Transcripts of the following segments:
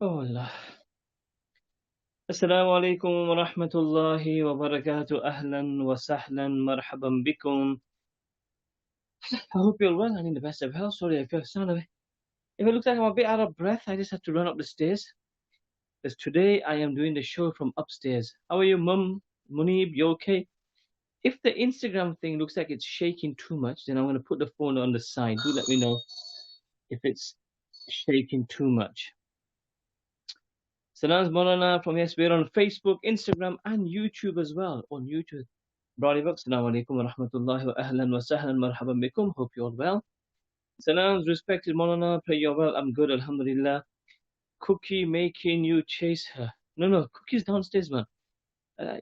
Oh Allah. Assalamu alaikum wa rahmatullahi wa barakatuh. Ahlan wa sahlan. Marhaban bikum. I hope you're well and in the best of health. Sorry if you sound if it looks like I'm a bit out of breath, I just have to run up the stairs. Because today I am doing the show from upstairs. How are you, Mum? Munib, you okay? If the Instagram thing looks like it's shaking too much, then I'm going to put the phone on the side. Do let me know if it's shaking too much. Sanaz Maulana from yes, we're on Facebook, Instagram, and YouTube as well. On YouTube. Brody Bucks, Assalamu alaikum wa rahmatullahi wa ahlan wa sahlan marhaban bikum. Hope you're all well. Salams, respected Maulana, pray you're well. I'm good, alhamdulillah. Cookie making you chase her. No, Cookie's downstairs, man.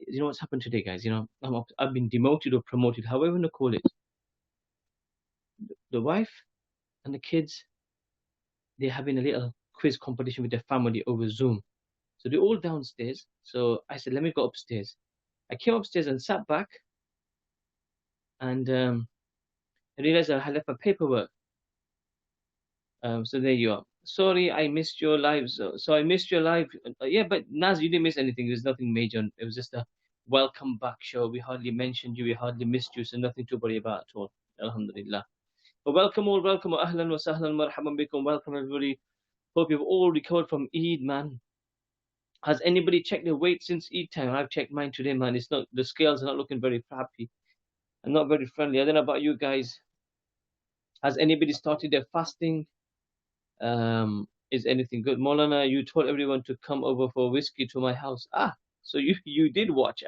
You know what's happened today, guys? You know, I've been demoted or promoted, however you want to call it. The wife and the kids, they're having a little quiz competition with their family over Zoom. So they're all downstairs. So I said, let me go upstairs. I came upstairs and sat back, and I realized I had left my paperwork. So there you are. Sorry, I missed your live. So I missed your live. Yeah, but Naz, you didn't miss anything. There's nothing major. It was just a welcome back show. We hardly mentioned you. We hardly missed you. So nothing to worry about at all. Alhamdulillah. But welcome all. Welcome. Ahlan wa sahlan. Marhaban bikum. Welcome everybody. Hope you've all recovered from Eid, man. Has anybody checked their weight since Eid time? I've checked mine today, man. It's not, the scales are not looking very happy and not very friendly. I don't know about you guys. Has anybody started their fasting? Is anything good? Maulana, you told everyone to come over for whiskey to my house. So you did watch.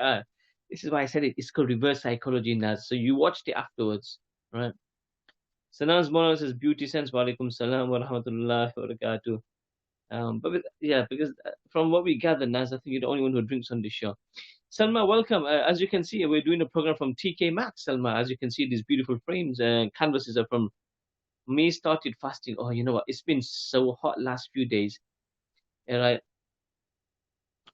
This is why I said it. It's called reverse psychology, Naz. So you watched it afterwards, right? Sanaz Maulana says beauty sense. Wa alaikum salam wa rahmatullahi wa barakatuh. Because from what we gather, Naz, I think you're the only one who drinks on this show. Salma, welcome. As you can see, we're doing a program from TK Maxx, Salma. As you can see, these beautiful frames and canvases are from me. Started fasting. Oh, you know what? It's been so hot last few days. And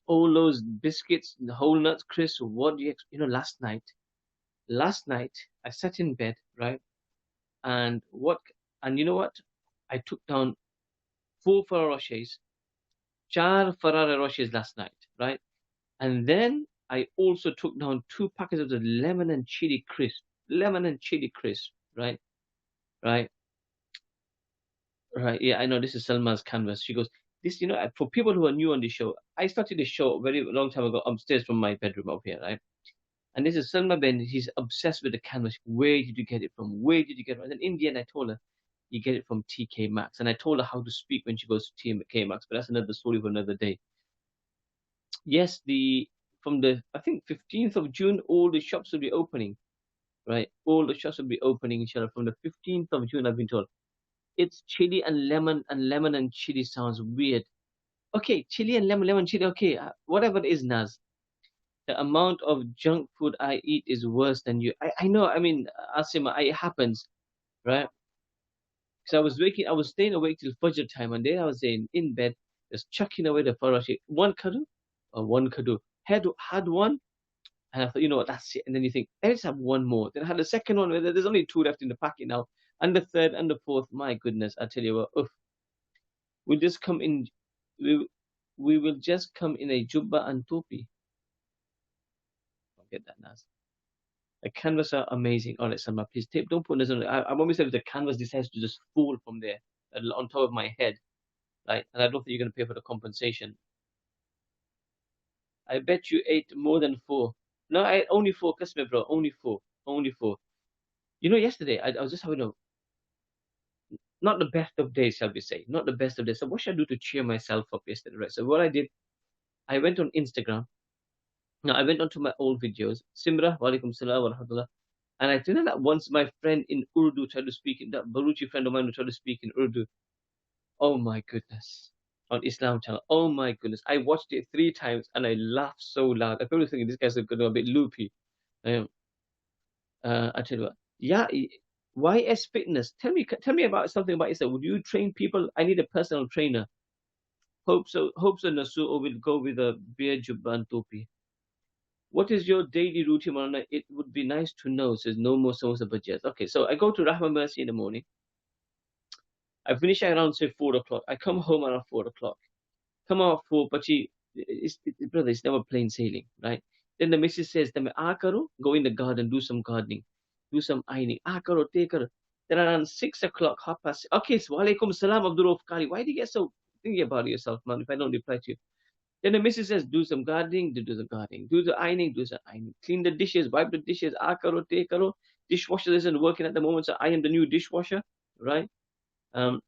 all those biscuits, the whole nuts, crisps. What do last night I sat in bed, right? And you know what? I took down 4 Ferrero Rochers, 4 Ferrero Rochers last night, right? And then I also took down 2 packets of the lemon and chili crisp, right? Right. Yeah, I know this is Salma's canvas. She goes, this, for people who are new on the show, I started the show a very long time ago upstairs from my bedroom up here, right? And this is Salma Ben. He's obsessed with the canvas. Where did you get it from? Where did you get it from? And then in the end, I told her, you get it from TK Maxx. And I told her how to speak when she goes to TK Maxx, but that's another story for another day. Yes, from the, I think, 15th of June, all the shops will be opening, right? All the shops will be opening, inshallah, from the 15th of June, I've been told. It's chili and lemon and chili sounds weird. Okay, chili and lemon chili. Okay, whatever it is, Naz. The amount of junk food I eat is worse than you. I know. I mean, Asima, it happens, right? Because I was staying awake till Fajr time, and then I was in bed, just chucking away the farashi. One kadu. Had one, and I thought, you know what, that's it. And then you think, let's have one more. Then I had the second one. There's only 2 left in the packet now. And the third and the fourth, my goodness, I tell you what, we'll just come in, we will just come in a jubba and topi. I'll get that, Naz. The canvas are amazing. All right, Salma, please don't put this on. I want myself if the canvas decides to just fall from there on top of my head, right? And I don't think you're going to pay for the compensation. I bet you ate more than 4. No, I ate only 4. Customer, bro, only 4. Yesterday I was just having not the best of days, shall we say. Not the best of days. So what should I do to cheer myself up yesterday, right? So what I did, I went on Instagram. No, I went onto my old videos. Simra, wa alaikum salam wa rahmatullah. And I think that once my friend in Urdu tried to speak, that Baruchi friend of mine who tried to speak in Urdu. Oh my goodness. On Islam channel. Oh my goodness. I watched it 3 times and I laughed so loud. I probably thinking this guy's going to be a bit loopy. I tell you what. Yeah, YS Fitness. Tell me about something about yourself. Would you train people? I need a personal trainer. Hope so Nasu will go with a beard jubba and topi. What is your daily routine, Marana? It would be nice to know. Says no more samosa bhajiyas. Okay, so I go to Rahma Mercy in the morning. I finish around say 4 o'clock. I come home around 4 o'clock. come out for, but brother, it's never plain sailing, right? Then the missus says, "Tame aa karo, go in the garden, do some gardening, do some ironing. Aa karo, te karo." Then around 6 o'clock, half past. Okay, so walaikum salam, Abdul Rauf Kari. Why do you get so thinking about yourself, man? If I don't reply to you, then the missus says, "Do some gardening, do the gardening, do the ironing, do the ironing, clean the dishes, wipe the dishes. Aa karo, te karo." Dishwasher isn't working at the moment, so I am the new dishwasher, right? Um,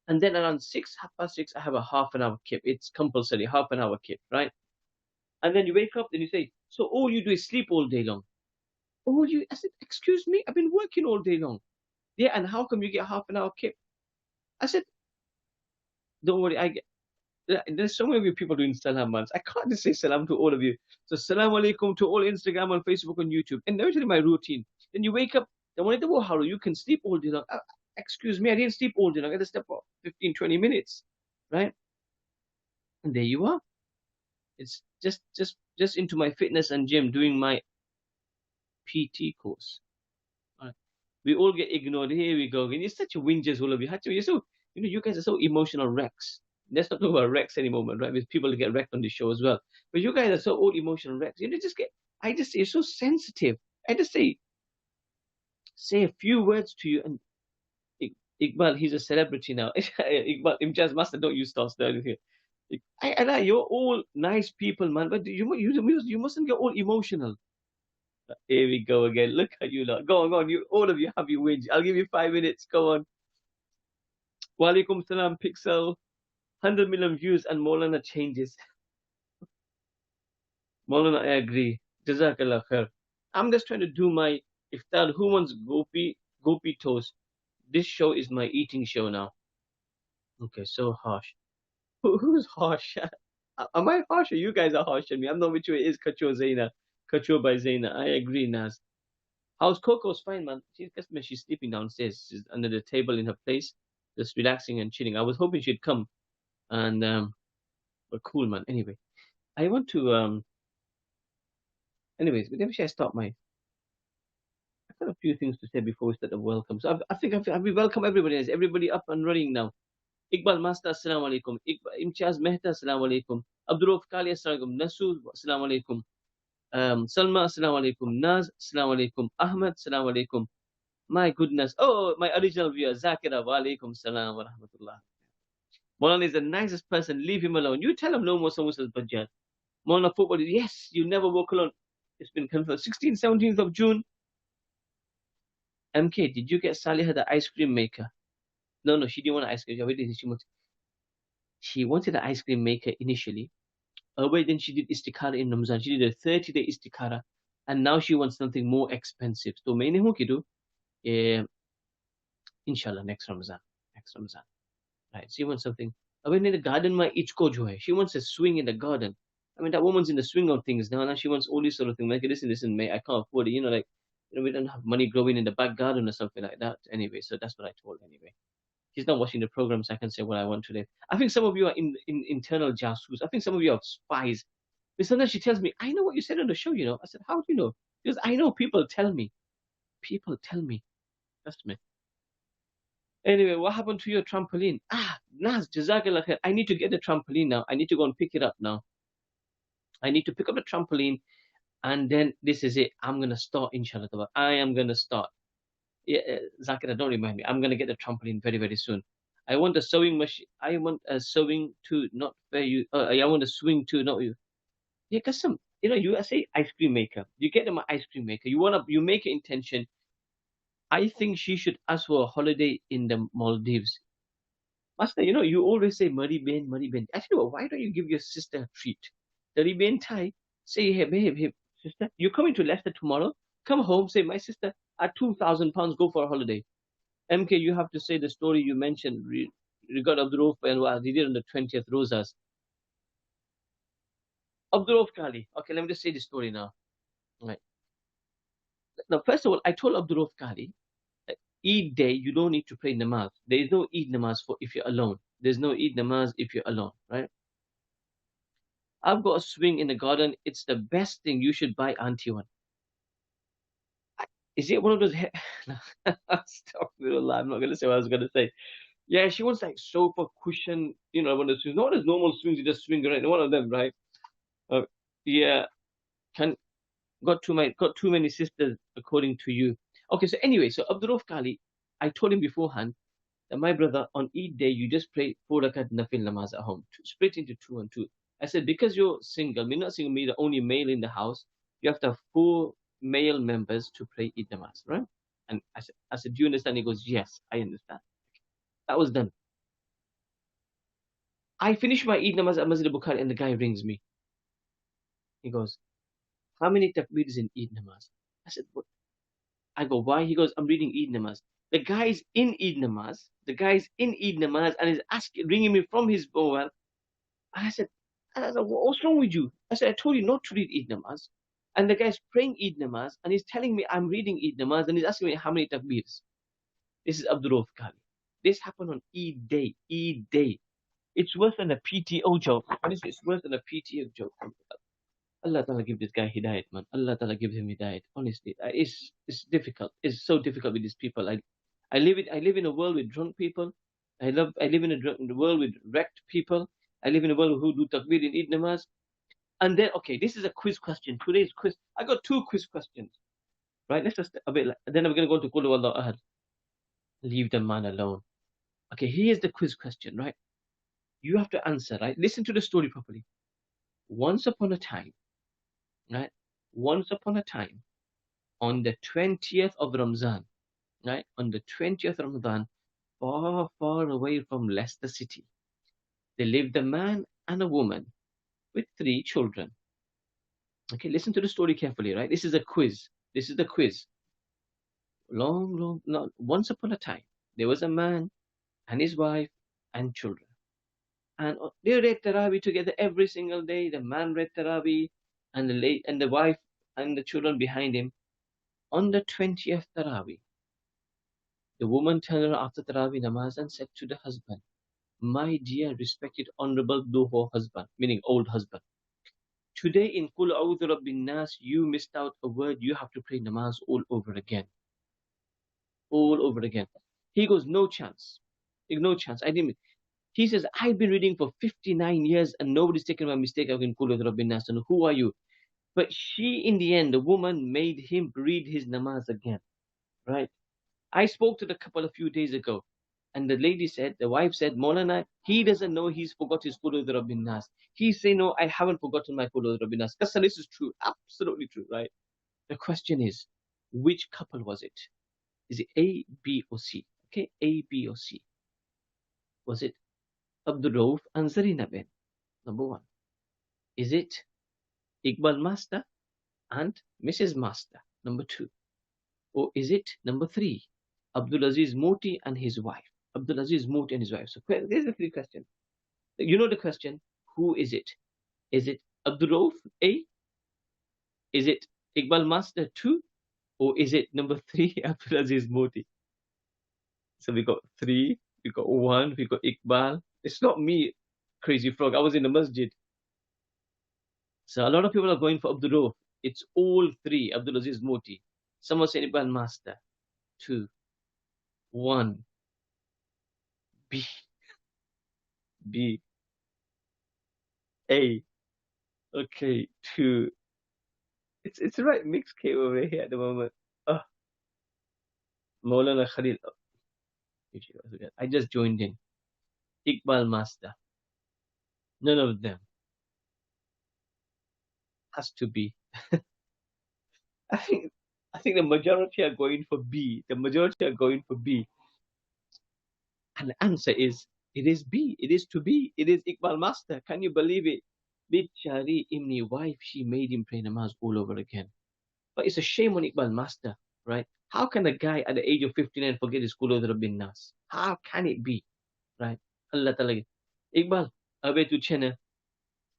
and then around half past six, I have a half an hour kip. It's compulsory, half an hour kip, right? And then you wake up and you say, "So all you do is sleep all day long?" I said, "Excuse me, I've been working all day long." "Yeah, and how come you get half an hour kip?" I said, "Don't worry, I get." There's so many people doing salam once. I can't just say salam to all of you. So salam alaikum to all Instagram and Facebook and YouTube. And let me tell you my routine. Then you wake up, then when you can sleep all day long. Excuse me, I didn't sleep all day long. I had to step for 15, 20 minutes. Right? And there you are. It's just into my fitness and gym doing my PT course. Right. We all get ignored. Here we go again. You're such a whingers, all of you. You're so, you guys are so emotional wrecks. Let's not talk about wrecks anymore, right? There's people that get wrecked on this show as well. But you guys are so all emotional wrecks. I just say, you're so sensitive. I just say a few words to you, and Iqbal, he's a celebrity now. Iqbal, Imjaz Master, don't you start stirring here. You're all nice people, man, but you mustn't get all emotional. Here we go again. Look at you lot. Go on. You all of you have your wins. I'll give you 5 minutes. Go on. Walaikum salam, Pixel. 100 million views and Maulana changes. Maulana, I agree. Jazakallah khair. I'm just trying to do my iftar. Who wants gopi toast? This show is my eating show now. Okay, so harsh. Who's harsh? Am I harsh or you guys are harsh on me? I'm not which way it is Kacho Zaina. Kacho by Zaina. I agree, Naz. How's Coco's fine, man? She's sleeping downstairs. She's under the table in her place, just relaxing and chilling. I was hoping she'd come, and but cool, man. Anyway, I want to anyways, maybe should I start my? I've got a few things to say before we start the welcome. So I think we welcome everybody. Is everybody up and running now? Iqbal Master, assalamu alaikum. Imtiaz Mehta, assalamu alaikum. Abdul Rauf Kali, assalamu alaikum. Nasu, assalamu alaikum. Salma, assalamu alaikum. Naz, assalamu alaikum. Ahmed, assalamu alaikum. My goodness. Oh, my original viewer, Zakira, wa alaikum salam wa rahmatullah. Molan is the nicest person. Leave him alone. You tell him no more samosas bajjat. Molan football, yes, you never walk alone. It's been confirmed. 16th, 17th of June. MK, did you get Salihah the ice cream maker? No, she didn't want an ice cream. She wanted an ice cream maker initially. But then she did istikhara in Ramzan. She did a 30-day istikhara. And now she wants something more expensive. So, maine ho kidu? Inshallah, next Ramzan. Right? She wants something. I mean, in the garden, she wants a swing in the garden. I mean, that woman's in the swing of things now. Now she wants all these sort of things. Like, listen, mate, I can't afford it. We don't have money growing in the back garden or something like that. Anyway, so that's what I told her anyway. She's not watching the program, so I can say what I want today. I think some of you are in internal jasus. I think some of you are spies. But sometimes she tells me, "I know what you said on the show, I said, "How do you know?" Because I know people tell me. People tell me. Trust me. Anyway, what happened to your trampoline? Naz, Jazakallah khair. I need to get the trampoline now. I need to go and pick it up now. I need to pick up the trampoline, and then this is it. I'm going to start, inshallah. I am going to start. Yeah, Zakira, don't remind me. I'm going to get the trampoline very, very soon. I want a sewing machine. I want a sewing to not for you. I want a swing to not you. Yeah, custom. You say ice cream maker. You get them an ice cream maker. You make an intention. I think she should ask for a holiday in the Maldives. Master, you always say Mari Ben. Actually, why don't you give your sister a treat? The Ben Thai, say, hey, sister, you're coming to Leicester tomorrow. Come home, say, my sister, at £2,000, go for a holiday. MK, you have to say the story you mentioned regarding Abdul Rauf and what he did on the 20th Rosas. Abdul Rauf Kali. Okay, let me just say the story now. Right. Now, first of all, I told Abdul Rauf Kali, Eid day, you don't need to pray namaz. There is no Eid namaz if you're alone. There's no Eid namaz if you're alone, right? I've got a swing in the garden. It's the best thing. You should buy auntie one. Is it one of those? Astaghfirullah. I'm not going to say what I was going to say. Yeah, she wants like sofa cushion, you know, one of the swings, not as normal swings you just swing around, one of them, right? Uh, yeah, can got too many sisters according to you. Okay, so anyway, so Abdurrahman Kali, I told him beforehand that my brother on Eid day you just pray 4 rakat nafil namaz at home, split into two and two. I said because you're single, me not single, me the only male in the house, you have to have 4 male members to pray Eid namaz, right? And I said, do you understand? He goes, yes, I understand. That was done. I finished my Eid namaz at Masjid Bukhari and the guy rings me. He goes, how many takbir is in Eid namaz? I said, what? I go, why? He goes, I'm reading Eid namaz. The guy's in Eid namaz. The guy's in Eid namaz and is asking, ringing me from his mobile. I said, what's wrong with you? I said, I told you not to read Eid namaz. And the guy's praying Eid namaz and he's telling me I'm reading Eid namaz and he's asking me how many takbirs. This is Abdul Rauf Kali. This happened on Eid day. Eid day. It's worse than a PTO joke. Honestly, it's worse than a PTO joke. Allah Ta'ala give this guy hidayat, man. Allah Ta'ala gives him hidayat. Honestly, it's difficult. It's so difficult with these people. I live in a world with drunk people. I live in in a world with wrecked people. I live in a world who do takbir in Eid namaz. And then, okay, this is a quiz question. Today's quiz. I got 2 quiz questions. Right? Let's just a bit. Then I'm gonna go to Qul Huwallahu Ahad. Leave the man alone. Okay, here's the quiz question. Right? You have to answer. Right? Listen to the story properly. Once upon a time. Right? Once upon a time, on the 20th of Ramzan, right? On the 20th of Ramadan, far, far away from Leicester City, there lived a man and a woman with 3 children. Okay, listen to the story carefully, right? This is a quiz. This is the quiz. Long, once upon a time, there was a man and his wife and children. And they read Taraweeh together every single day. The man read Taraweeh and the wife and the children behind him. On the 20th Taraweeh, the woman turned around after Taraweeh namaz and said to the husband, my dear, respected, honorable Duho husband, meaning old husband, today in Qul A'udhu Rabbin Nas, you missed out a word. You have to pray namaz all over again. All over again. He goes, no chance. No chance. I didn't. He says, I've been reading for 59 years and nobody's taken my mistake in Qul A'udhu Rabbin Nas. And who are you? But she, in the end, the woman made him read his namaz again. Right? I spoke to the couple a few days ago. And the lady said, the wife said, Maulana, he doesn't know he's forgot his Qul A'udhu Rabbin Nas. He say, no, I haven't forgotten my Qul A'udhu Rabbin Nas. Qasam, this is true. Absolutely true, right? The question is, which couple was it? Is it A, B, or C? Okay, A, B, or C? Was it Abdul Rauf and Zarina Ben? Number 1. Is it Iqbal Master and Mrs. Master? Number 2. Or is it number 3? Abdul Aziz Moti and his wife. Abdul Aziz Moti and his wife. So there's the 3 questions. You know the question, who is it? Is it Abdul Rauf A? Is it Iqbal Master 2? Or is it number 3, Abdul Aziz Moti? So we got 3, we got 1, we got Iqbal. It's not me, Crazy Frog. I was in the masjid. So a lot of people are going for Abdul Rauf. It's all 3, Abdul Aziz Moti. Someone said Iqbal Master 2, 1, B, B, A. Okay, 2. It's the right mix K over here at the moment. Oh, Maulana Khalil. Oh, I just joined in. Iqbal Master. None of them. Has to be. I think the majority are going for B. The majority are going for B. And the answer is, it is B. It is to be. It is Iqbal Master. Can you believe it? Bichari Imni wife, she made him pray namaz all over again. But it's a shame on Iqbal Master, right? How can a guy at the age of 59 forget his Qul A'udhu Rabbin Nas? How can it be, right? Allah Ta'ala. Iqbal, away to China.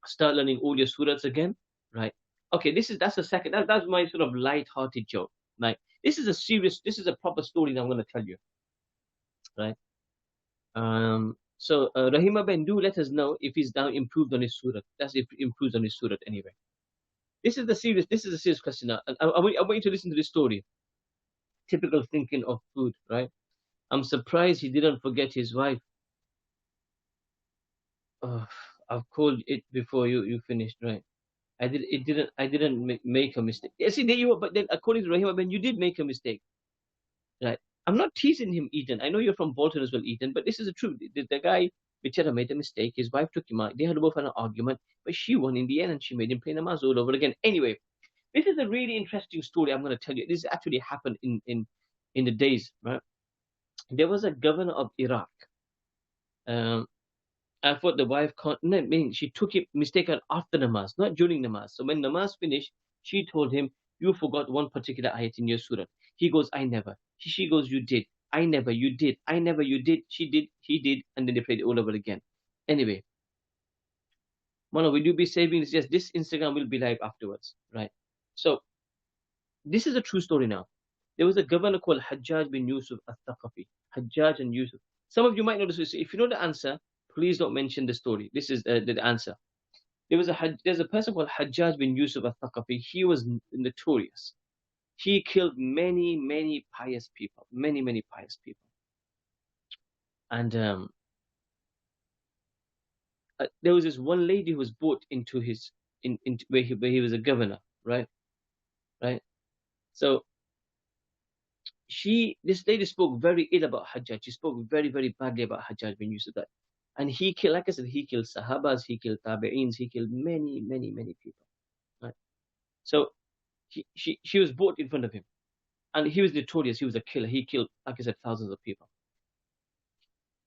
Start learning all your surahs again, right? Okay, that's the second. That's my sort of light-hearted joke. Like this is a proper story that I'm going to tell you, right? So Rahima Ben, do let us know if he's now improved on his surah. That's if he improves on his surah anyway. This is a serious question now. I want you to listen to this story. Typical thinking of food, right? I'm surprised he didn't forget his wife. Oh, I've called it before you finished, right? I didn't make a mistake. Yeah, see, there you are, but then according to Rahima Ben, you did make a mistake, right? I'm not teasing him, Eden. I know you're from Bolton as well, Eden, but this is the truth. The guy, Bichara, made a mistake. His wife took him out. They had both an argument, but she won in the end, and she made him play namaz all over again. Anyway, this is a really interesting story I'm going to tell you. This actually happened in the days, right? There was a governor of Iraq. Um, I thought the wife can't, no, meaning she took it mistaken after namaz, not during namaz. So when namaz finished, she told him, "You forgot one particular ayat in your surah." He goes, "I never." She goes, "You did." "I never." "You did." "I never." "You did." She did. He did, and then they played it all over again. Anyway, Mano, will you be saving this? Yes, this Instagram will be live afterwards, right? So this is a true story now. There was a governor called Hajjaj bin Yusuf al-Thaqafi. Hajjaj and Yusuf. Some of you might know this. If you know the answer, please don't mention the story. This is the answer. There's a person called Hajjaj bin Yusuf al-Thaqafi. He was notorious. He killed many pious people, many pious people. And there was this one lady who was brought into his in where he was a governor, right? Right. So this lady spoke very ill about Hajjaj. She spoke very badly about Hajjaj bin Yusuf. That, and he killed, like I said, he killed Sahabas, he killed Tabi'ins, he killed many people. Right. So she was brought in front of him. And he was notorious. He was a killer. He killed, like I said, thousands of people.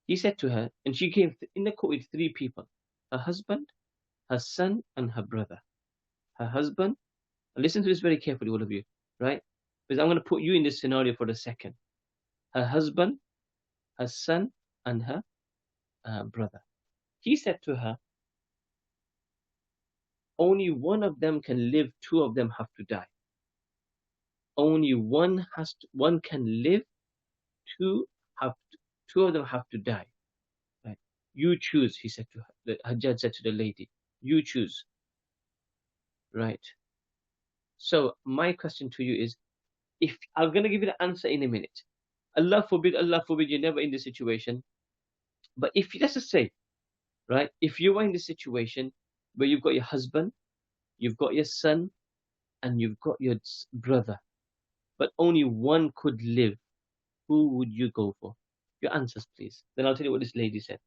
He said to her, and she came in the court with three people: her husband, her son, and her brother. Her husband, and listen to this very carefully, all of you, right? Because I'm going to put you in this scenario for a second. Her husband, her son, and her brother. He said to her, only one of them can live, two of them have to die. Only one can live, two of them have to die. Right? You choose, he said to her. The Hajjaj said to the lady, you choose. Right. So my question to you is, if I'm gonna give you the answer in a minute. Allah forbid, you're never in this situation. But if let's just say, right, if you are in this situation where you've got your husband, you've got your son, and you've got your brother, but only one could live, who would you go for? Your answers, please. Then I'll tell you what this lady said.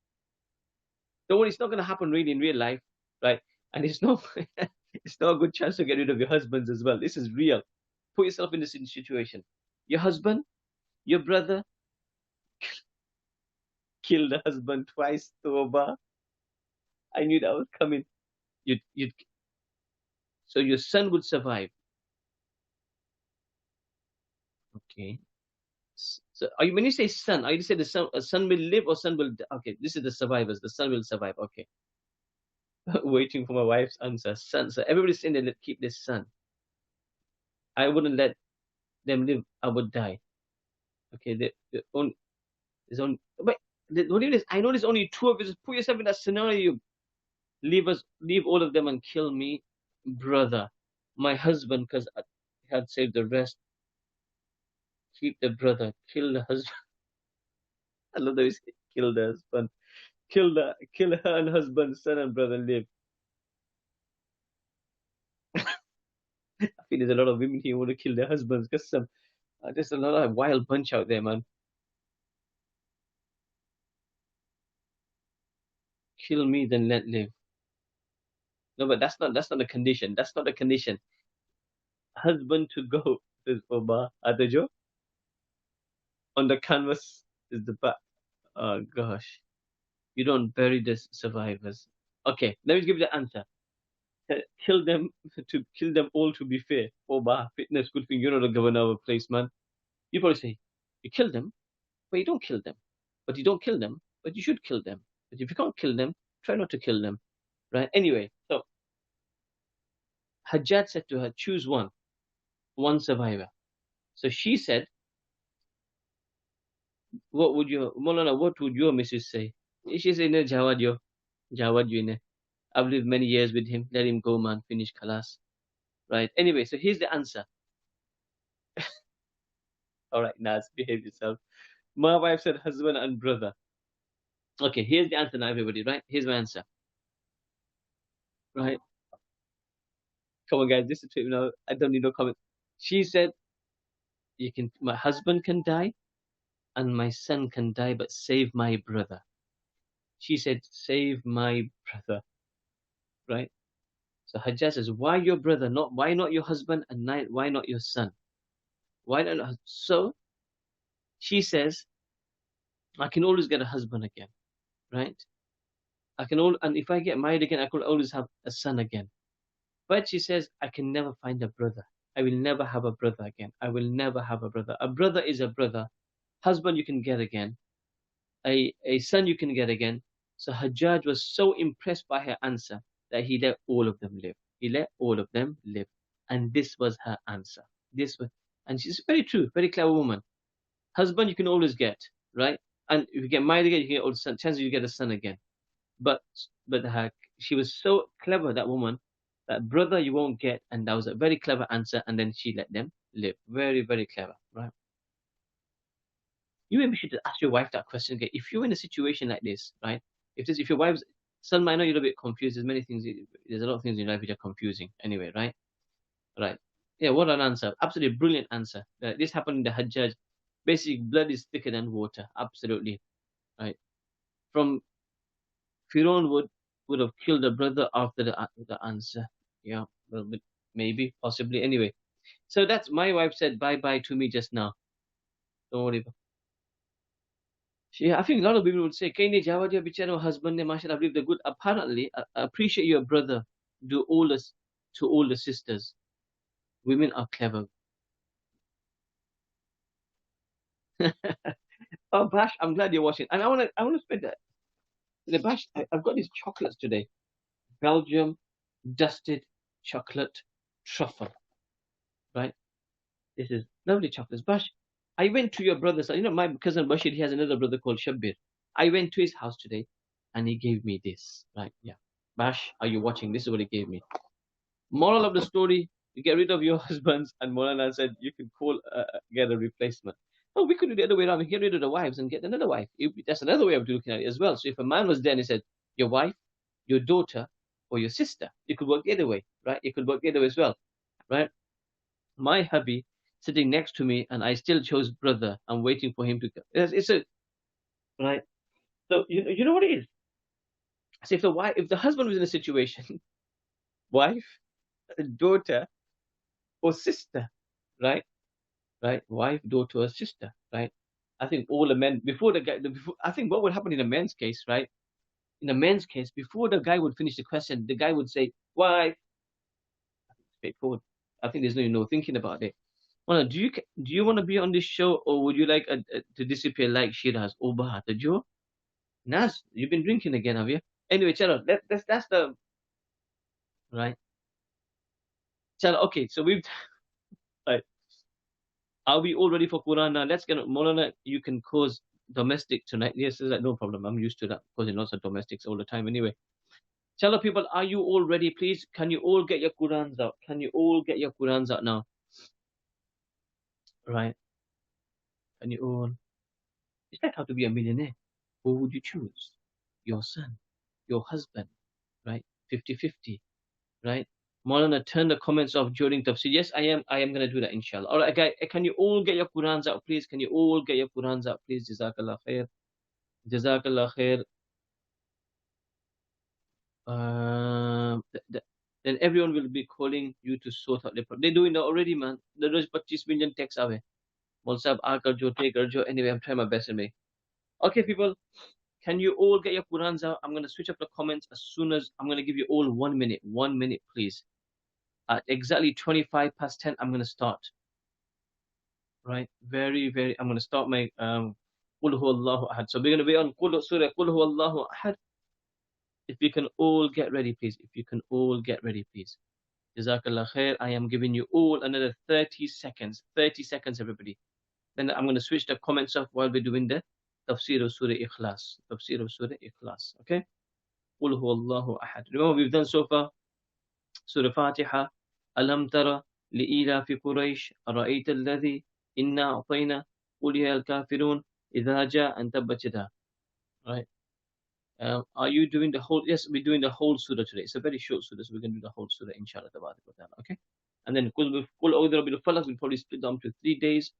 Don't worry, it's not going to happen really in real life, right? And it's not, it's not a good chance to get rid of your husbands as well. This is real. Put yourself in this situation. Your husband, your brother, killed the husband twice. Toba. I knew that was coming. You'd, so your son would survive. Okay. So are you, when you say son, are you say the son, a son will live or son will? Okay, this is the survivors. The son will survive. Okay. Waiting for my wife's answer. Son. So everybody's saying they keep this son. I wouldn't let them live. I would die. Okay. There's only. Wait. What do you I know there's only two of us. Put yourself in that scenario. Leave all of them and kill me, brother, my husband, because I had saved the rest. Keep the brother. Kill the husband. I love that you say kill the husband. Kill her and husband, son and brother live. I think there's a lot of women here who want to kill their husbands because there's a lot of wild bunch out there, man. Kill me, then let live. No, but that's not the condition. That's not the condition. Husband to go, says Oba Adajo. On the canvas is the back. Oh gosh. You don't bury the survivors. Okay, let me give you the answer. Kill them to kill them all to be fair. Oba, fitness, good thing. You're not a governor of a place, man. You probably say, you kill them, but you don't kill them. But you don't kill them, but you should kill them. But if you can't kill them, try not to kill them. Right? Anyway, so Hajjaj said to her, choose one survivor. So she said, Molana, what would your missus say? She said, no, Jawad you ne. I've lived many years with him. Let him go, man. Finish Khalas. Right? Anyway, so here's the answer. All right, Naz, behave yourself. My wife said husband and brother. Okay, here's the answer now, everybody, right? Here's my answer, right? Come on, guys, listen to it now. I don't need no comment. She said, my husband can die and my son can die, but save my brother. She said, save my brother, right? So Hajjaj says, why your brother? Why not your husband, and why not your son? Why not? So she says, I can always get a husband again, right? And if I get married again, I could always have a son again. But she says, I can never find a brother. I will never have a brother again. I will never have a brother. A brother is a brother. Husband you can get again. A son you can get again. So Hajjaj was so impressed by her answer that he let all of them live. He let all of them live. And this was her answer. And she's very true, very clever woman. Husband you can always get, right? And if you get married again, you can get a son. Chances you get a son again. But she was so clever, that woman, that brother you won't get, and that was a very clever answer. And then she let them live. Very, very clever, right? You maybe should ask your wife that question again. If you're in a situation like this, right? If your wife's son, I know you're a bit confused. There's many things. There's a lot of things in your life which are confusing. Anyway, right? Right. Yeah. What an answer! Absolutely brilliant answer. This happened in the Hajjaj. Basically, blood is thicker than water. Absolutely, right? From Firon would have killed a brother after the answer. Yeah, well, maybe, possibly. Anyway, so that's my wife said bye bye to me just now. Don't worry. Yeah, I think a lot of people would say, "Kaini Java dia bicara husband ne mashallah, I believe they're good." Apparently, I appreciate your brother. Do all this to all the sisters. Women are clever. Oh, Bash, I'm glad you're watching, and I wanna spend that. The Bash, I've got these chocolates today. Belgium dusted chocolate truffle, right? This is lovely chocolates. Bash, I went to your brother's. My cousin Bashir, he has another brother called Shabbir. I went to his house today, and he gave me this. Right? Yeah. Bash, are you watching? This is what he gave me. Moral of the story: you get rid of your husbands, and Molana said you can get a replacement. Oh, we could do the other way around. We get rid of the wives and get another wife. That's another way of looking at it as well. So if a man was there and he said, your wife, your daughter, or your sister, it could work the other way, right? It could work the other way as well, right? My hubby sitting next to me, and I still chose brother. I'm waiting for him to go. It's a right. So you know what it is. So if the husband was in a situation, wife, daughter, or sister, right, right, wife, daughter, or sister, right. I think all the men before the guy. I think what would happen in a man's case, right? In a man's case, before the guy would finish the question, the guy would say, "Wife." Straightforward. I think there's no thinking about it. Well, do you want to be on this show, or would you like to disappear like Shiraz? Oh, Bahata Jo? Nas, you've been drinking again, have you? Anyway, chalo, that's the right. Chalo, okay, so we've right. Are we all ready for Quran now? Let's get Molana. You can cause domestic tonight. Yes, is that no problem? I'm used to that causing lots of domestics all the time. Anyway, chalo, people, are you all ready? Please, can you all get your Qurans out? Can you all get your Qurans out now? Right? Can you all? It's like how to be a millionaire. Who would you choose? Your son, your husband, right? 50-50, right? Maulana, turn the comments off during tafsir. Yes, I am. I am going to do that, inshallah. All right, guys, can you all get your Qurans out, please? Can you all get your Qurans out, please? Jazakallah khair. Jazakallah khair. Then everyone will be calling you to sort out the problem. They're doing that already, man. There's 25 million texts away. Maul sahab, aa karjo, take karjo. Anyway, I'm trying my best anyway. Okay, people. Can you all get your Qurans out? I'm going to switch up the comments as soon as I'm going to give you all 1 minute. 1 minute, please. At exactly 25 past 10, I'm going to start. Right? Very, very. I'm going to start my Qul Huwallahu Ahad. So we're going to be on Surah Qul Huwallahu Ahad. If you can all get ready, please. If you can all get ready, please. Jazakallah khair. I am giving you all another 30 seconds. 30 seconds, everybody. Then I'm going to switch the comments off while we're doing the tafsir of Surah Ikhlaas. Tafsir of Surah Ikhlaas. Okay? Qul Huwallahu Ahad. Remember, we've done so far Surah Fatiha. Alam tara li'ila fi Quraysh. Ara'ayta alladhi inna a'tayna. Qul ya al-kafirun. إِذَا جَاءَ أَن تَبَّتْ يَدَا. Right? Are you doing the whole? Yes, we're doing the whole surah today. It's a very short surah, so we're going to do the whole surah, inshallah. Okay? And then Qul A'udhu Rabbil Falaq will probably split down to 3 days.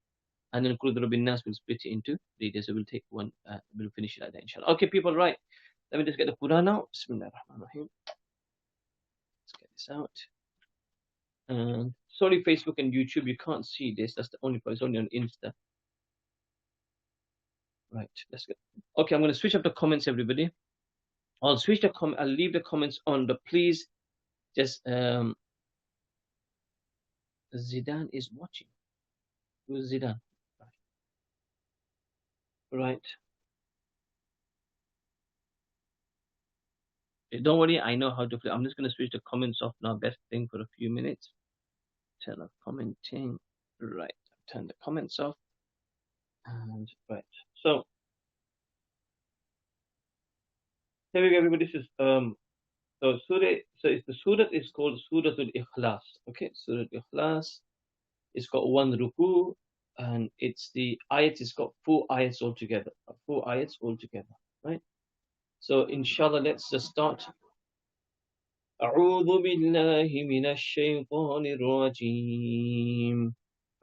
And then Qul A'udhu Rabbin Nas will split it into 3 days. So we'll take one, we'll finish it like that, inshallah. Okay, people, right. Let me just get the Quran out. Bismillah ar-Rahman ar-Rahim. Let's get this out. And sorry, Facebook and YouTube, you can't see this. That's the only part. It's only on Insta. Right, let's get. Okay, I'm going to switch up the comments, everybody. I'll switch the I'll leave the comments on, but please just Zidane is watching. Who's Zidane? Right. Don't worry, I know how to play. I'm just going to switch the comments off now. Best thing for a few minutes. Turn off commenting. Right. Turn the comments off. And right. So here we go, everybody. This is so Surah. So it's the Surah is called Surah Al-Ikhlaas. Okay, Surah Al-Ikhlaas. It's got one ruku, and it's the ayats. It's got 4 ayats altogether. 4 ayats altogether. Right. So inshallah, let's just start. أعوذ بالله من الشيطان الرجيم.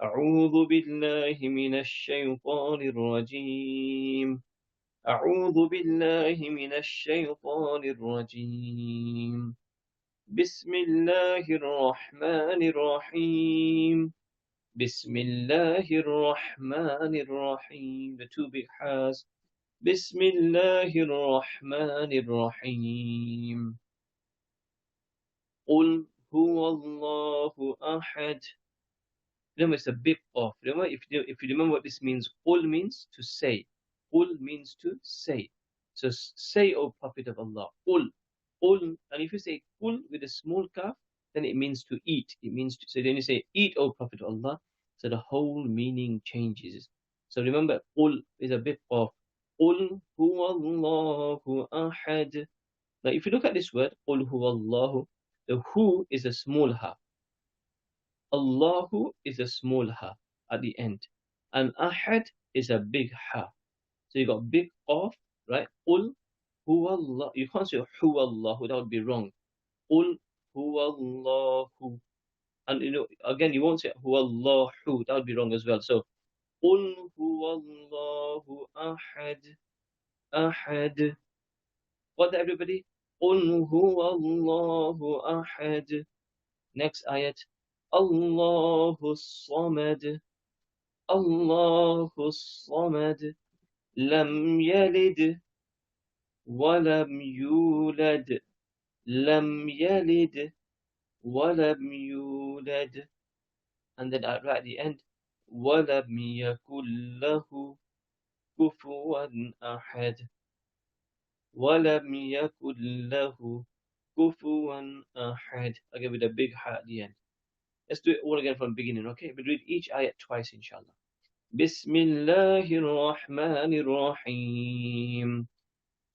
أعوذ بالله من الشيطان الرجيم. أعوذ بالله من الشيطان الرجيم. بسم الله الرحمن الرحيم. بسم الله الرحمن الرحيم. The 2 big has. بسم الله الرحمن الرحيم. قل هو الله أحد. Remember, it's a big off. Remember, if you remember what this means, qul means to say. Qul means to say. So say, O Prophet of Allah. Qul. Qul. And if you say qul with a small kaf, then it means to eat. It means to, so then you say, eat, O Prophet of Allah. So the whole meaning changes. So remember, qul is a big off. Qul huwa Allahu ahad. Now, if you look at this word, qul huwa Allahu, the hu is a small ha. Allahu is a small ha at the end. And ahad is a big ha. So you got big off, right? Qul huwa Allah. You can't say huwa Allahu, that would be wrong. Qul huwa Allahu. And you know, again, you won't say huwa Allahu, that would be wrong as well. So qul huwa Allahu ahad. Ahad. What everybody? قُلْ هُوَ اللَّهُ أَحَدٌ. Next ayat. اللَّهُ الصَّمَدُ. اللَّهُ الصَّمَدُ. لَمْ يَلِدْ وَلَمْ يُولَدْ. لَمْ يَلِدْ وَلَمْ يُولَدْ. And then right at the end. وَلَمْ يَكُنْ لَهُ كُفُوًا أَحَدٌ. وَلَمْ يَكُنْ لَهُ كُفُوًا أَحَدٌ. Again with a big ha at the end. Let's do it all again from the beginning, okay? We'll read each ayat twice, inshallah. بسم الله الرحمن الرحيم.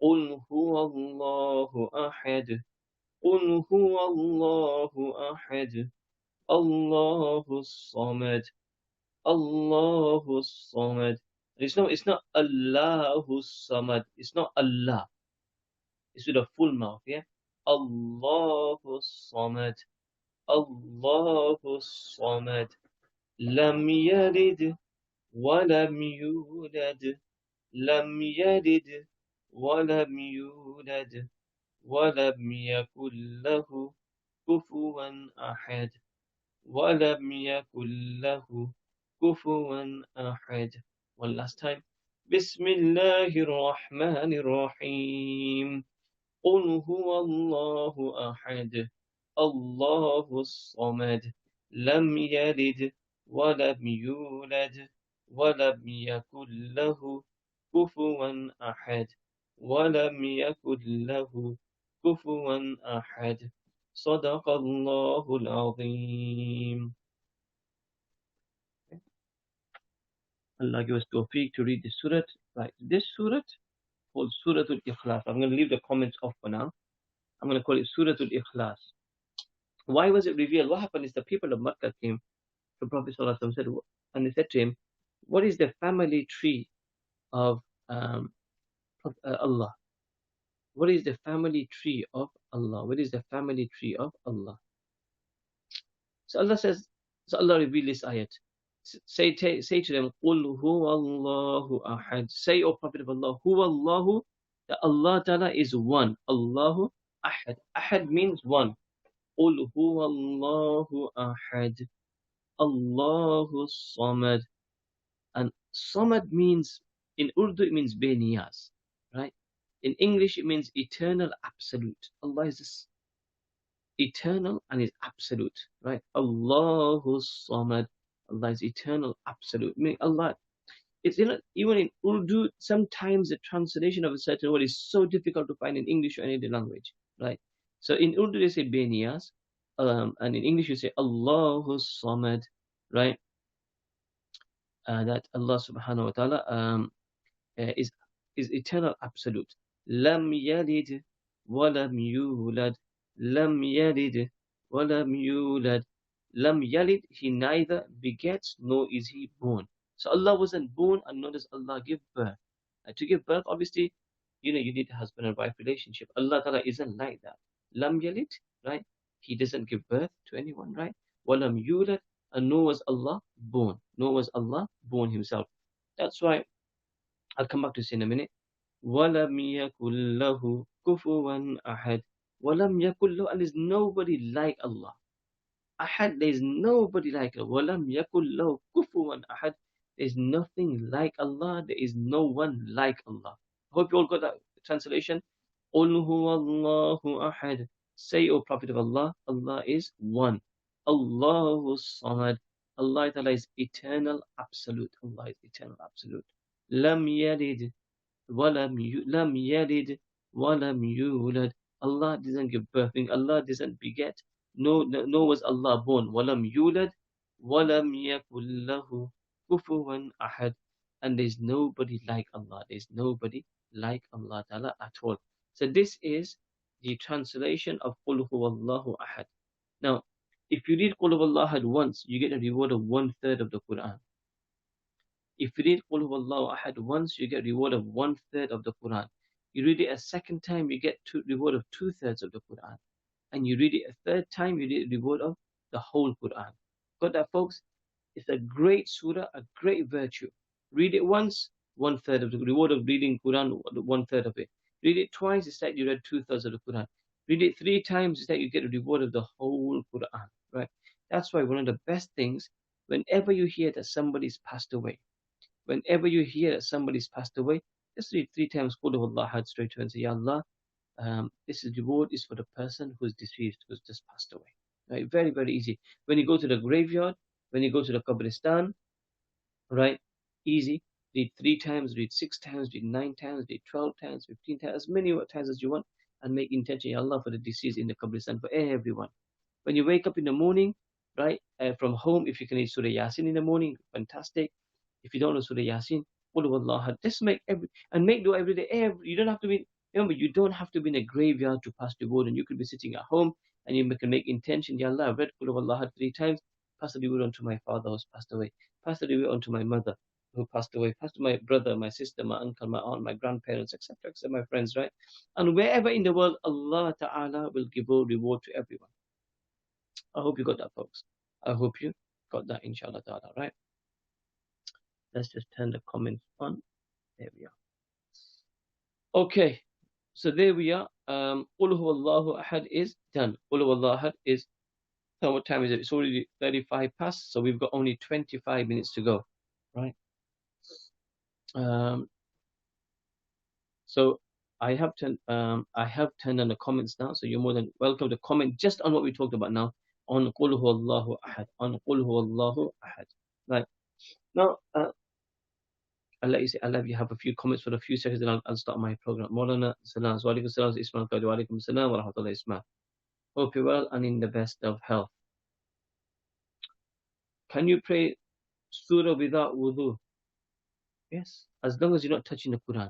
قُلْ هُوَ اللَّهُ أَحَدٌ. قُلْ هُوَ اللَّهُ أَحَدٌ. الله الصَّمَدُ. الله الصَّمَدُ. It's not Allahu Samad. It's not Allah. It's with a full mouth, yeah? Allahu Samad. Allahu Samad. Lam yalid wa lam yulad. Lam yalid wa lam yulad. Wa lam yakul lahu kufuwan ahad. Wa lam yakul lahu kufuwan ahad. One last time. Bismillahir Rahmanir Rahim. قُلْ هُوَ اللَّهُ أَحَدٌ. اللَّهُ الصَّمَدُ. لَمْ يَلِدْ وَلَمْ يُولَدْ وَلَمْ يَكُنْ لَهُ كُفُوًا أَحَدٌ. وَلَمْ يَكُنْ لَهُ كُفُوًا أَحَدٌ. صَدَقَ اللَّهُ الْعَظِيمُ. Allah give us tawfiq to read this surah. Right, this surah called Surah Al-Ikhlaas. I'm going to leave the comments off for now. I'm going to call it Surah Al-Ikhlaas. Why was it revealed? What happened is the people of Makkah came to Prophet ﷺ, and they said to him, what is the family tree of Allah? What is the family tree of Allah? What is the family tree of Allah? So Allah says, so Allah revealed this ayat. Say to them, قُلْ هُوَ اللَّهُ أَحَدٌ. Say, O Prophet of Allah, هُوَ اللَّهُ, that Allah Ta'ala is one. Allahu Ahad. Ahad means one. قُلْ هُوَ اللَّهُ أَحَدٌ. Allahu Samad. And Samad means, in Urdu it means beniyaz, right? In English it means eternal absolute. Allah is eternal and is absolute, right? Allahu Samad. Allah is eternal, absolute. Meaning Allah, it's even in Urdu, sometimes the translation of a certain word is so difficult to find in English or any other language, right? So in Urdu they say beniyaz, and in English you say Allahu Samad, right? That Allah subhanahu wa ta'ala is eternal absolute. Lam yalid walam yulad. Lam yalid walam yulad. Lam yalid, he neither begets nor is he born. So Allah wasn't born, and nor does Allah give birth. To give birth, obviously, you need a husband and wife relationship. Allah Ta'ala isn't like that. Lam yalid, right? He doesn't give birth to anyone, right? Walam yulad, and nor was Allah born. Nor was Allah born himself. That's why I'll come back to this in a minute. وَلَمْ يَكُنْ لَهُ كُفُوًا أَحَدٌ. وَلَمْ يَكُنْ لَهُ, and there's nobody like Allah. Ahad, there's nobody like Allah. وَلَمْ يَكُنْ لَهُ كُفُوًا أَحَدٌ. There's nothing like Allah. There is no one like Allah. Hope you all got that translation. قُلْ هُوَ اللَّهُ أَحَدٌ. Say, O Prophet of Allah, Allah is one. Allahu Samad. Allah Ta'ala is eternal absolute. Allah is eternal absolute. Lam yalid lam yalid walam yulad. Allah doesn't give birth. Allah doesn't beget. No was Allah born. Walam yulad walam yakul lahu kufuwan ahad. And there's nobody like Allah. There's nobody like Allah Ta'ala at all. So this is the translation of Qul huwallahu ahad. Now, if you read Qul huwallahu ahad once, you get a reward of 1/3 of the Quran. If you read Qul Huwallahu Ahad once, you get reward of 1/3 of the Quran. You read it a second time, you get reward of 2/3 of the Quran. And you read it a third time, you get reward of the whole Quran. Got that, folks? It's a great surah, a great virtue. Read it once, 1/3 of the reward of reading Quran, 1/3 of it. Read it twice, it's like you read 2/3 of the Quran. Read it 3 times, it's like you get a reward of the whole Quran. Right? That's why one of the best things, whenever you hear that somebody's passed away, whenever you hear that somebody's passed away, just read 3 times Qul Huwallahu Ahad straight away and say, Ya Allah, this reward is for the person who's deceased, who's just passed away. Right? Very, very easy. When you go to the graveyard, when you go to the Qabristan, right? Easy. Read 3 times, read 6 times, read 9 times, read 12 times, 15 times, as many times as you want, and make intention, Ya Allah, for the deceased in the Qabristan, for everyone. When you wake up in the morning, right, from home, if you can read Surah Yasin in the morning, fantastic. If you don't know Surah Yasin, Qul Huwallahu Ahad. Just make dua every day. You don't have to be. Remember, you don't have to be in a graveyard to pass the word, and you could be sitting at home and you can make intention. Ya Allah, I've read Qul Huwallahu Ahad 3 times. Pass the word on to my father who's passed away. Pass the word on to my mother who passed away. Pass to my brother, my sister, my uncle, my aunt, my grandparents, etc., etc., my friends, right? And wherever in the world, Allah Ta'ala will give a reward to everyone. I hope you got that, folks. I hope you got that, inshallah ta'ala, right? Let's just turn the comments on. There we are. Okay, so there we are. Qul Huwallahu Ahad is done. Qul Huwallahu Ahad is, so what time is it? It's already 35 past, so we've got only 25 minutes to go, right? So I have turned on the comments now, so you're more than welcome to comment just on what we talked about now, on Qul Huwallahu Ahad, on Qul Huwallahu Ahad. Right. Now, I'll let you say, I'll let you have a few comments for a few seconds, and I'll start my program. Maulana Salam, wa alaikum salam, Ismail Qadi, wa alaikum salam, wa rahmatullahi Ismail. Hope you're well and in the best of health. Can you pray surah without wudu? Yes, as long as you're not touching the Quran.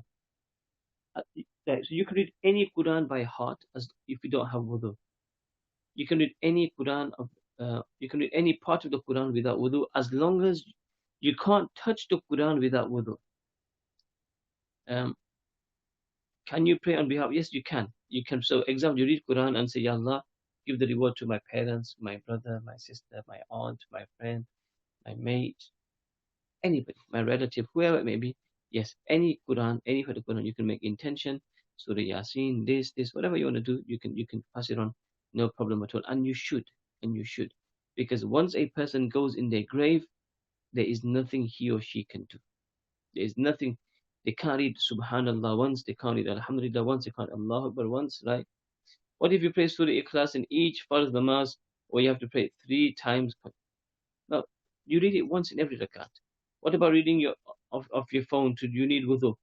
So you can read any Quran by heart as if you don't have wudu. You can read any Quran you can read any part of the Quran without wudu, as long as you can't touch the Quran without wudu. Um, can you pray on behalf? Yes, you can. You can. So, example, you read Quran and say, Ya Allah, give the reward to my parents, my brother, my sister, my aunt, my friend, my mate, anybody, my relative, whoever it may be. Yes, any Quran, any part of Quran, you can make intention, Surah Yasin, this, whatever you want to do, you can pass it on, no problem at all. And you should, because once a person goes in their grave, there is nothing he or she can do. There is nothing. They can't read Subhanallah once, they can't read Alhamdulillah once, they can't Allah Akbar once, right? What if you pray Surah Ikhlaas in each Farz namaz, or you have to pray it 3 times? No, you read it once in every rakat. What about reading of your phone? To you need wudu?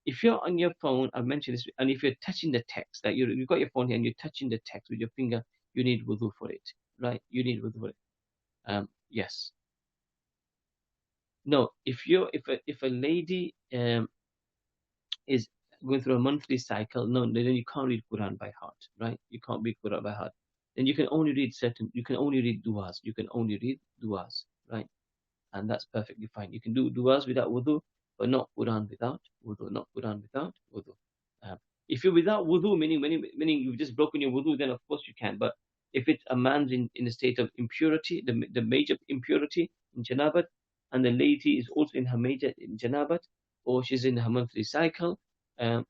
If you're on your phone, I've mentioned this, and if you're touching the text, like you've got your phone here and you're touching the text with your finger, you need wudu for it, right? You need wudu for it. Yes. No, if a lady is going through a monthly cycle, no, then you can't read Quran by heart, right? You can't read Quran by heart. Then you can only read you can only read du'as. You can only read du'as, right? And that's perfectly fine. You can do du'as without wudu, but not Quran without wudu, not Quran without wudu. Um, if you're without wudu, meaning you've just broken your wudu, then of course you can. But if it's a man's in a state of impurity, the major impurity in janabat, and the lady is also in her major in janabat, or she's in her monthly cycle, and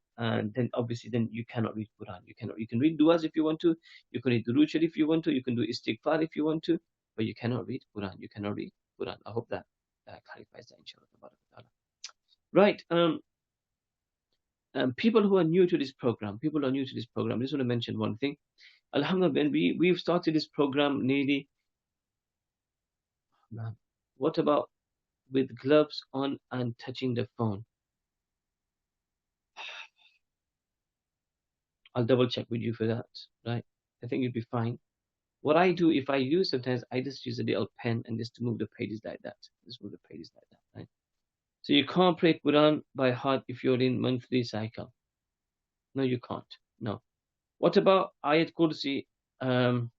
then obviously then you cannot read Quran. You can read du'as if you want to, you can read durood if you want to, you can do istighfar if you want to, but you cannot read Quran. You cannot read Quran. I hope that clarifies that, inshallah. Right. People who are new to this program, I just want to mention one thing. Alhamdulillah, we've started this program nearly, man, what about with gloves on and touching the phone? I'll double check with you for that, right? I think you'll be fine. What I do, if I use, sometimes I just use a little pen and just to move the pages like that. Just move the pages like that, right? So you can't pray Quran by heart if you're in monthly cycle. No, you can't. No. What about Ayat Kursi? Um,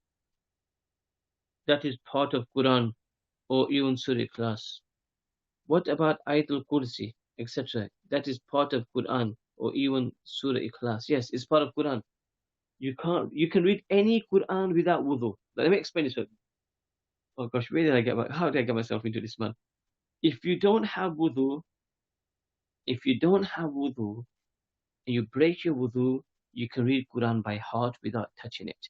that is part of Quran or even Surah Ikhlas. What about Ayatul Kursi, etc.? That is part of Quran or even Surah Ikhlas. Yes, it's part of Quran. You can't. You can read any Quran without wudu. Let me explain this. Oh gosh, where did I get? How did I get myself into this, man? If you don't have wudu, if you don't have wudu, and you break your wudu, you can read Quran by heart without touching it.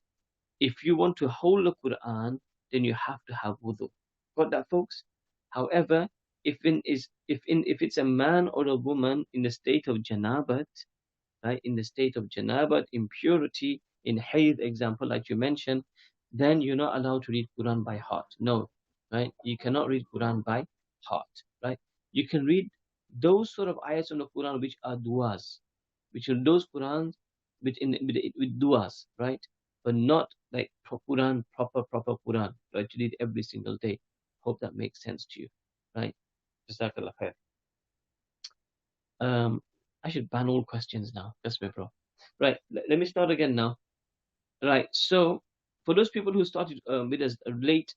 If you want to hold the Quran, then you have to have wudu. Got that, folks? However, if it's a man or a woman in the state of janabat, right, in the state of janabat, impurity, in hayd example, like you mentioned, then you're not allowed to read Quran by heart. No, right? You cannot read Quran by heart, right? You can read those sort of ayats on the Quran which are duas, which are those Qurans with duas, right? But not like Quran, proper Quran, right? To read every single day. Hope that makes sense to you, right? Jazakallah khair. I should ban all questions now. That's my bro. Right, let me start again now. Right, so for those people who started with us late,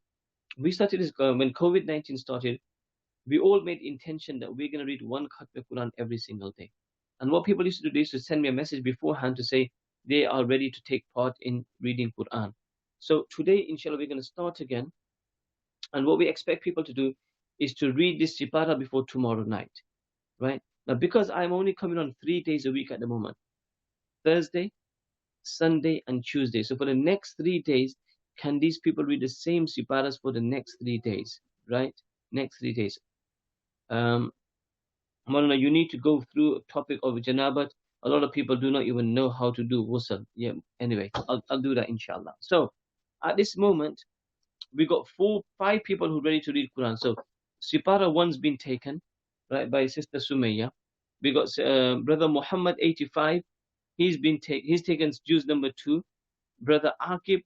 we started this when COVID-19 started. We all made intention that we're going to read one khatm Quran every single day. And what people used to do is to send me a message beforehand to say they are ready to take part in reading Quran. So today, inshallah, we're going to start again. And what we expect people to do is to read this Sipara before tomorrow night, right? Now, because I'm only coming on 3 days a week at the moment, Thursday, Sunday, and Tuesday. So for the next 3 days, can these people read the same Siparas for the next 3 days, right? Next 3 days. Maulana, you need to go through a topic of Janabat. A lot of people do not even know how to do ghusl. Yeah, anyway, I'll do that inshallah. So at this moment, we got 5 people who are ready to read Quran. So Sipara 1's been taken, right, by Sister Sumayya. We got Brother Muhammad 85. He's taken juz number 2. Brother Akib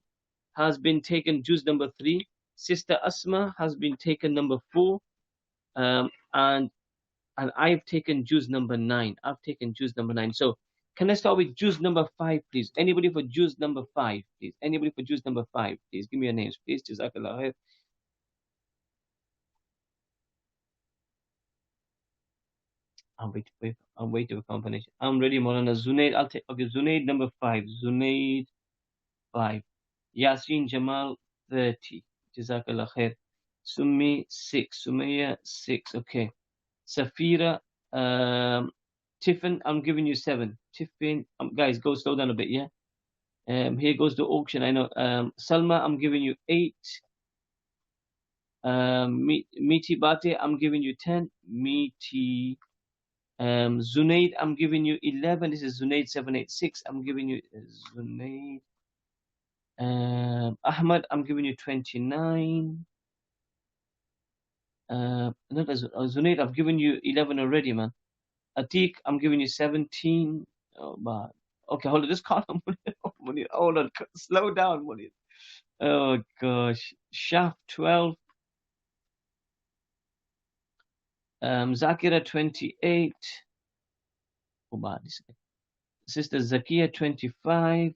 has been taken juz number 3. Sister Asma has been taken number 4. And I've taken juz number 9. I've taken juz number 9. So can I start with juz number 5, please? Anybody for juz number 5, please? Anybody for juz number 5, please? Give me your names, please. Jazakallah khair. I'm waiting for confirmation. I'm ready, Maulana. Zunaid, I'll take. Okay, Zunaid number 5. Zunaid 5. Yasin Jamal 30. Jazakallah khair. Summi 6. Sumaya 6. Okay. Safira, Tiffin, I'm giving you 7. Tiffin, guys, go slow down a bit, yeah. Here goes the auction. I know. Salma, I'm giving you 8. Miti Bate, I'm giving you 10. Miti. Zunaid, I'm giving you 11. This is Zunaid 786. I'm giving you Zunaid. Ahmad, I'm giving you 29. Not as Zunaid, I've given you 11 already, man. Atik, I'm giving you 17. Oh, man. Okay, hold on. Just call on Munir. Hold on. Slow down, Munir. Oh, gosh. Shaf, 12. Zakira, 28. Oh, man. Sister Zakia, 25.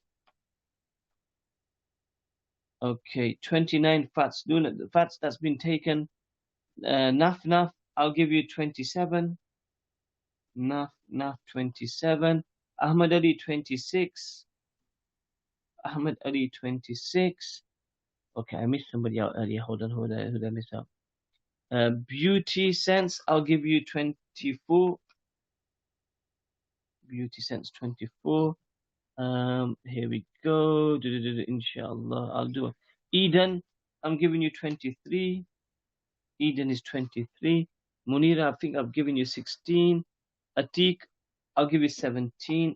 Okay, 29. Fats, the Fats, that's been taken. Naf, I'll give you 27. Naf, 27. Ahmad Ali, 26. Ahmad Ali, 26. Okay, I missed somebody out earlier. Hold on, who did I miss out? Beauty Sense, I'll give you 24. Beauty Sense, 24. Here we go. Inshallah, I'll do it. Eden, I'm giving you 23. Eden is 23. Munira, I think I've given you 16. Atik, I'll give you 17.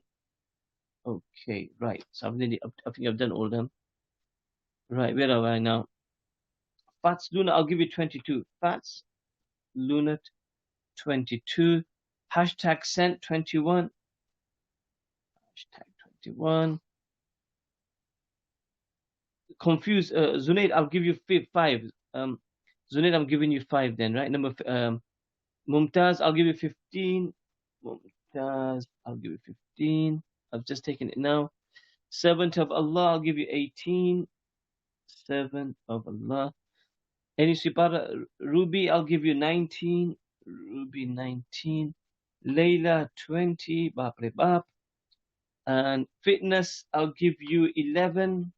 Okay, right. So I think I've done all of them. Right, where are I now? Fats Luna, I'll give you 22. Fats Lunat 22. Hashtag sent 21. Hashtag 21. Confused. Zunaid, I'll give you 5. Zunaid, I'm giving you 5 then, right? Mumtaz, I'll give you 15. Mumtaz, I'll give you 15. I've just taken it now. Servant of Allah, I'll give you 18. Servant of Allah. Any Sipara, Ruby, I'll give you 19. Ruby, 19. Layla, 20. Bapre Bap. And Fitness, I'll give you 11.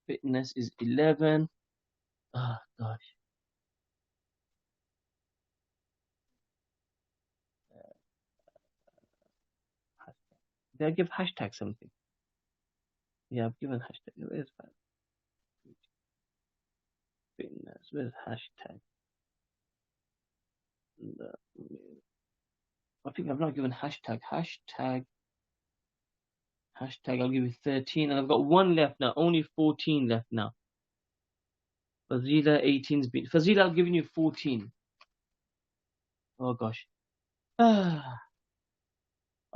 Fitness is 11. Oh, gosh. Did I give hashtag something? Yeah, I've given hashtag. Where's that? Fitness. Where's hashtag? I think I've not given hashtag. Hashtag, I'll give you 13. And I've got 1 left now. Only 14 left now. Fazila, 18's been. Fazila, I've given you 14. Oh, gosh.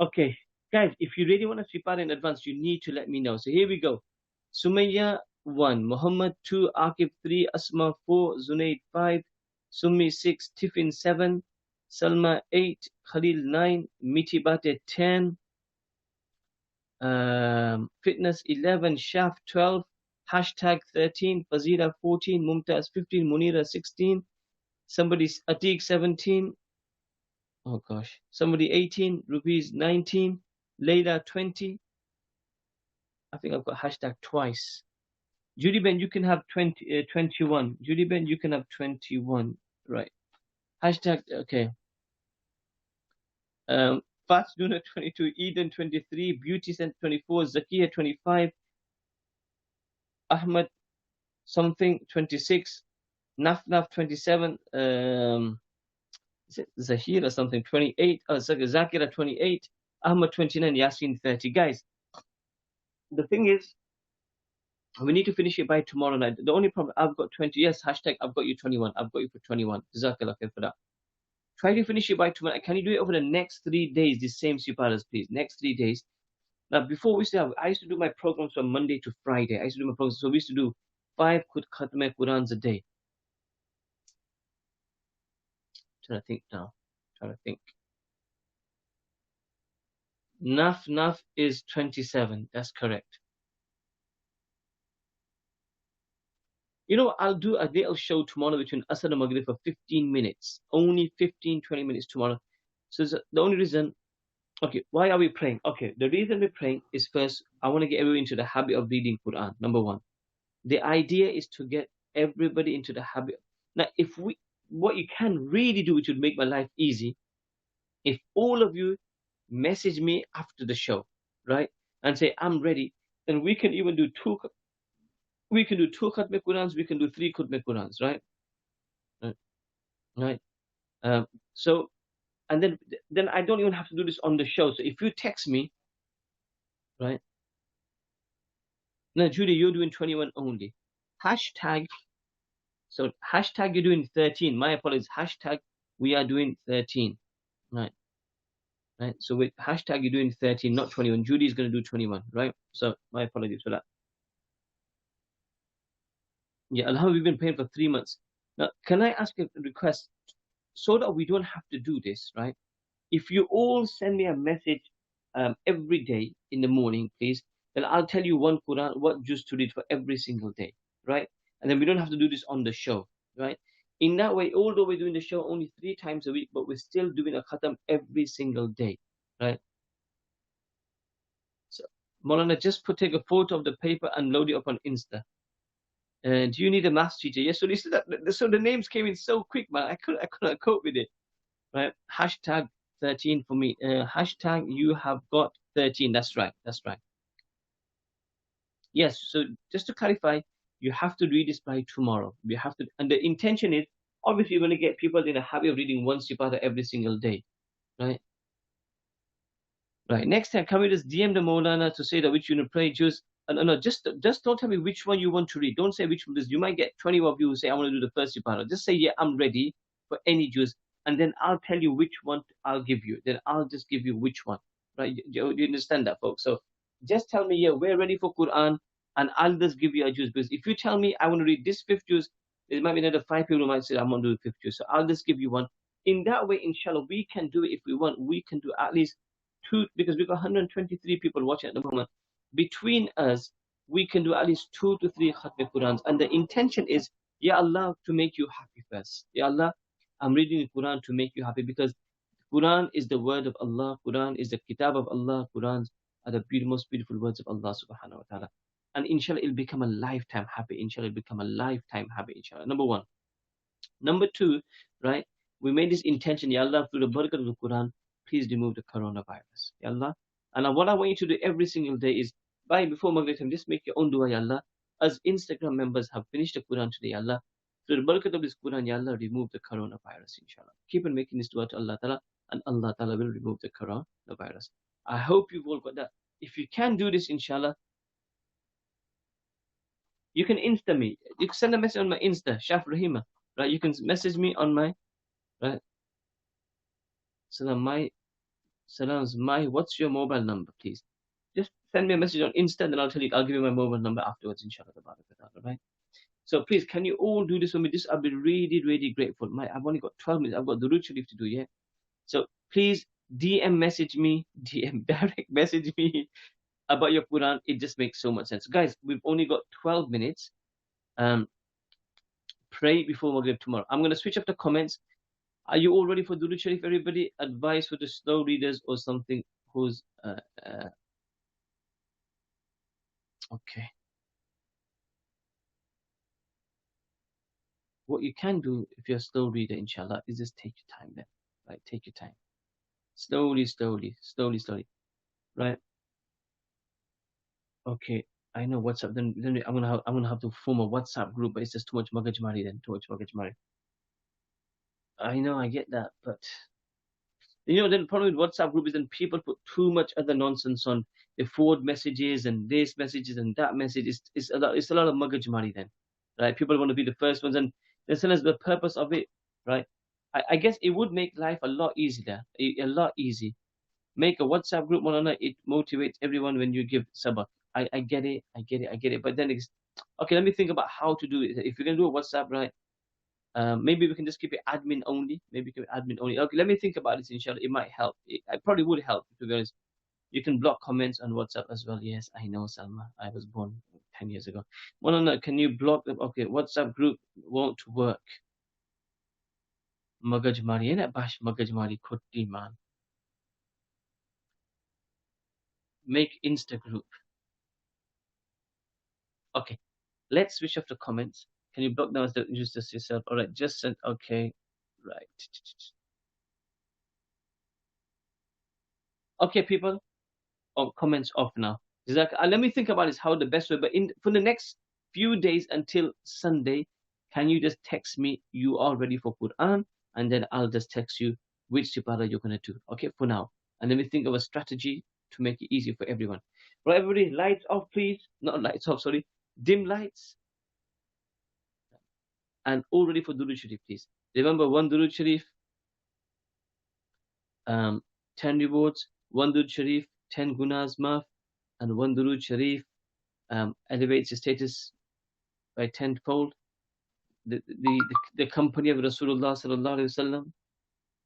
Okay. Guys, if you really want to sweep out in advance, you need to let me know. So here we go. Sumayya 1, Muhammad 2, Akib 3, Asma 4, Zunaid 5, Summi 6, Tiffin 7, Salma 8, Khalil 9, Mitibate 10, Fitness 11, Shaf 12, Hashtag 13, Fazila 14, Mumtaz 15, Munira 16, somebody's Atik 17, oh gosh, somebody 18, Rupees 19, Layla 20. I think I've got hashtag twice. Judy Ben, you can have 21. Judy Ben, you can have 21. Right. Hashtag, okay. Fats Duna 22, Eden 23, Beauty Cent 24, Zakia 25, Ahmed something 26, Naf 27, is it Zahir or something 28, Zakira 28, Ahmed 29, Yasin 30. Guys, the thing is, we need to finish it by tomorrow night. The only problem, I've got 20. Yes, hashtag, I've got you 21. I've got you for 21. Jazakallah khair for that. Try to finish it by tomorrow. Can you do it over the next 3 days, the same siparas, please? Next 3 days. Now, before we start, I used to do my programs from Monday to Friday. I used to do my programs. So we used to do 5 Khatme Qurans a day. Trying to think now. Trying to think. Naf is 27. That's correct. You know, I'll do a little show tomorrow between Asr and Maghrib for 15 minutes. Only 15, 20 minutes tomorrow. So the only reason, okay, why are we praying? Okay, the reason we're praying is first, I want to get everyone into the habit of reading Quran, number one. The idea is to get everybody into the habit. Now, what you can really do, which would make my life easy, if all of you message me after the show, right, and say, I'm ready, then we can even do two Khatme Qurans, we can do three Khatme Qurans, right? Right. Right. Um, so, and then I don't even have to do this on the show. So if you text me, right? No, Judy, you're doing 21 only. Hashtag, so hashtag you're doing 13. My apologies. Hashtag we are doing 13. Right. Right. So with hashtag you're doing 13, not 21. Judy is going to do 21, right? So my apologies for that. Yeah, Alhamdulillah, we've been paying for 3 months. Now, can I ask a request so that we don't have to do this, right? If you all send me a message every day in the morning, please, then I'll tell you one Quran, what juz to read for every single day, right? And then we don't have to do this on the show, right? In that way, although we're doing the show only 3 times a week, but we're still doing a khatam every single day, right? So, Maulana, just take a photo of the paper and load it up on Insta. Do you need a maths teacher? Yes. So, so the names came in so quick, man. I couldn't cope with it. Right? Hashtag 13 for me. Hashtag you have got 13. That's right. That's right. Yes. So just to clarify, you have to read this by tomorrow. You have to, and the intention is obviously you're going to get people in a habit of reading one sipata every single day. Right? Right. Next time, can we just DM the Maulana to say that which you want to pray? No, just don't tell me which one you want to read. Don't say which one. Because you might get 20 of you who say, I want to do the first Sipara. Just say, yeah, I'm ready for any juz. And then I'll tell you which one I'll give you. Then I'll just give you which one. Right? You understand that, folks? So just tell me, yeah, we're ready for Quran. And I'll just give you a juz. Because if you tell me I want to read this fifth juz, there might be another 5 people who might say, I want to do the fifth juz. So I'll just give you one. In that way, inshallah, we can do it if we want. We can do at least two, because we've got 123 people watching at the moment. Between us, we can do at least 2 to 3 Khatmi Qurans. And the intention is, Ya Allah, to make you happy first. Ya Allah, I'm reading the Quran to make you happy, because Quran is the word of Allah. Quran is the kitab of Allah. Qurans are the most beautiful words of Allah subhanahu wa ta'ala. And inshallah, it'll become a lifetime habit. Inshallah, it'll become a lifetime habit, inshallah. Number one. Number two, right? We made this intention, Ya Allah, through the barakat of the Quran, please remove the coronavirus. Ya Allah. And what I want you to do every single day is, before Maghrib time, just make your own dua, Ya Allah. As Instagram members have finished the Quran today, Ya Allah. Through the barakat of this Quran, Ya Allah, remove the coronavirus, inshallah. Keep on making this dua to Allah Ta'ala, and Allah Ta'ala will remove the coronavirus. I hope you've all got that. If you can do this, inshallah, you can Insta me. You can send a message on my Insta, Shaf Rahima. Right? You can message me on my, right? What's your mobile number, please? Just send me a message on Insta, and then I'll give you my mobile number afterwards, inshallah. Right? So please, can you all do this for me? I'll be really, really grateful. I've only got 12 minutes. I've got the Durood Sharif to do, yeah? So please, DM direct message me about your Quran. It just makes so much sense. Guys, we've only got 12 minutes. Pray before Maghrib tomorrow. I'm going to switch up the comments. Are you all ready for Durood Sharif, everybody? Advice for the slow readers or something who's... okay. What you can do if you're a slow reader, inshallah, is just take your time then. Right? Take your time. Slowly. Right? Okay. I know WhatsApp. Then I'm gonna have to form a WhatsApp group, but it's just too much magajmari then. Too much magajmari. I know, I get that, but then the problem with WhatsApp group is then people put too much other nonsense on. They forward messages and this messages and that message. It's a lot of magajmari then, right? People want to be the first ones, and as soon as the purpose of it, right? I guess it would make life a lot easier, a lot easy. Make a WhatsApp group, Molana. It motivates everyone when you give sabak. I get it. But then it's okay. Let me think about how to do it. If you're gonna do a WhatsApp, right? Maybe we can just keep it admin only. Okay, let me think about this, inshallah. It might help. It probably would help, to be honest. You can block comments on WhatsApp as well. Yes, I know, Salma. I was born 10 years ago. Well, can you block them? Okay, WhatsApp group won't work. Magajmari, ain't bash Magajmari Kotti man. Make Insta group. Okay, let's switch off the comments. Can you block them as the just yourself? All right, just send. Okay, right. Okay, people. Oh, comments off now. Let me think about this. How the best way. But for the next few days until Sunday, can you just text me you are ready for Quran, and then I'll just text you which ibadah you're gonna do. Okay, for now, and then we think of a strategy to make it easier for everyone. Right, everybody, lights off, please. Not lights off, sorry. Dim lights, and all ready for Durood Sharif, please. Remember, one Durood Sharif, 10 rewards. One Durood Sharif, 10 gunas maaf, and one Durood Sharif elevates your status by tenfold. The company of Rasulullah sallallahu alaihi wasallam.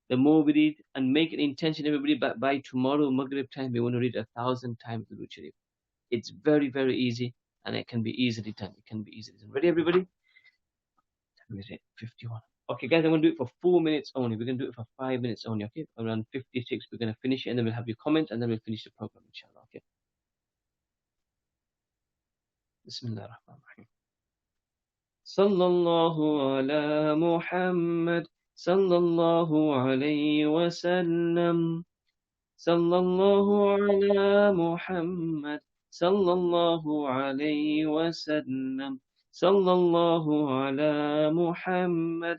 The more we read and make an intention, everybody, by tomorrow Maghrib time, we want to read 1,000 times the Durood Sharif. It's very, very easy, and it can be easily done. It can be easily done. Ready, everybody? 51. Okay, guys, I'm going to do it for 4 minutes only. We're going to do it for 5 minutes only, okay? Around 56, we're going to finish it, and then we'll have your comments, and then we'll finish the program, inshallah, okay? Bismillah ar-Rahman ar-Rahim. Sallallahu ala Muhammad, sallallahu alayhi wa sallam. Sallallahu ala Muhammad, sallallahu alayhi wa sallam. Sallallahu ala Muhammad,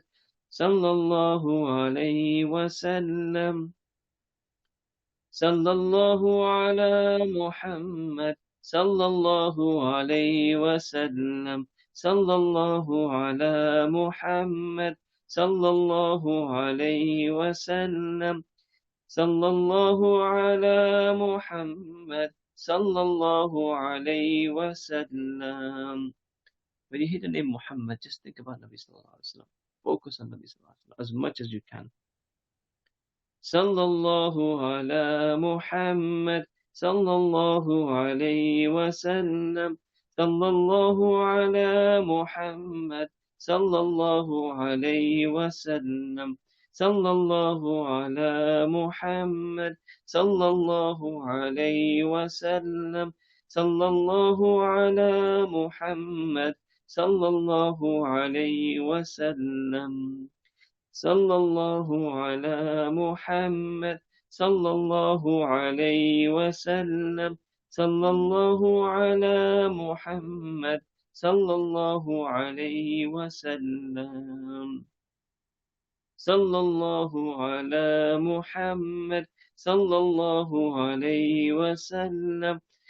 sallallahu alayhi wa sallam. Sallallahu ala Muhammad, sallallahu alayhi wa sallam. Sallallahu ala Muhammad, sallallahu alayhi wa sallam. Sallallahu ala Muhammad, sallallahu alayhi wa sallam. When you hear the name Muhammad, just think about Nabi sallallahu alaihi wasallam. Focus on Nabi sallallahu alaihi wasallam as much as you can. Sallallahu ala Muhammad, sallallahu alayhi wa sallam. Sallallahu ala Muhammad, sallallahu alayhi wa sallam. Sallallahu ala Muhammad, sallallahu alayhi wa sallam. Sallallahu ala Muhammad, sallallahu alayhi wa sallam. Sallallahu ala Muhammad, sallallahu alayhi wa sallam. Sallallahu ala Muhammad, sallallahu alayhi wa sallam. Sallallahu ala Muhammad, sallallahu alayhi wa sallam.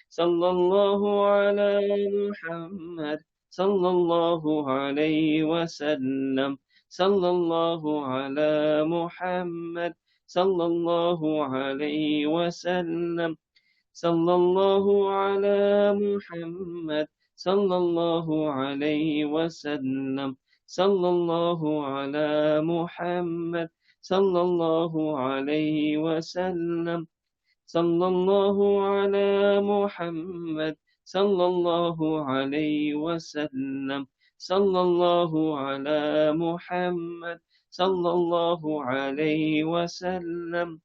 Sallallahu ala Muhammad, sallallahu alayhi wa sallam. Sallallahu ala Muhammad, sallallahu alayhi wa sallam. Sallallahu ala Muhammad, sallallahu alayhi wa sallam. Sallallahu ala Muhammad, sallallahu alayhi wa sallam. Sallallahu ala Muhammad, sallallahu alayhi wa sallam. Sallallahu ala Muhammad, sallallahu alayhi wa sallam.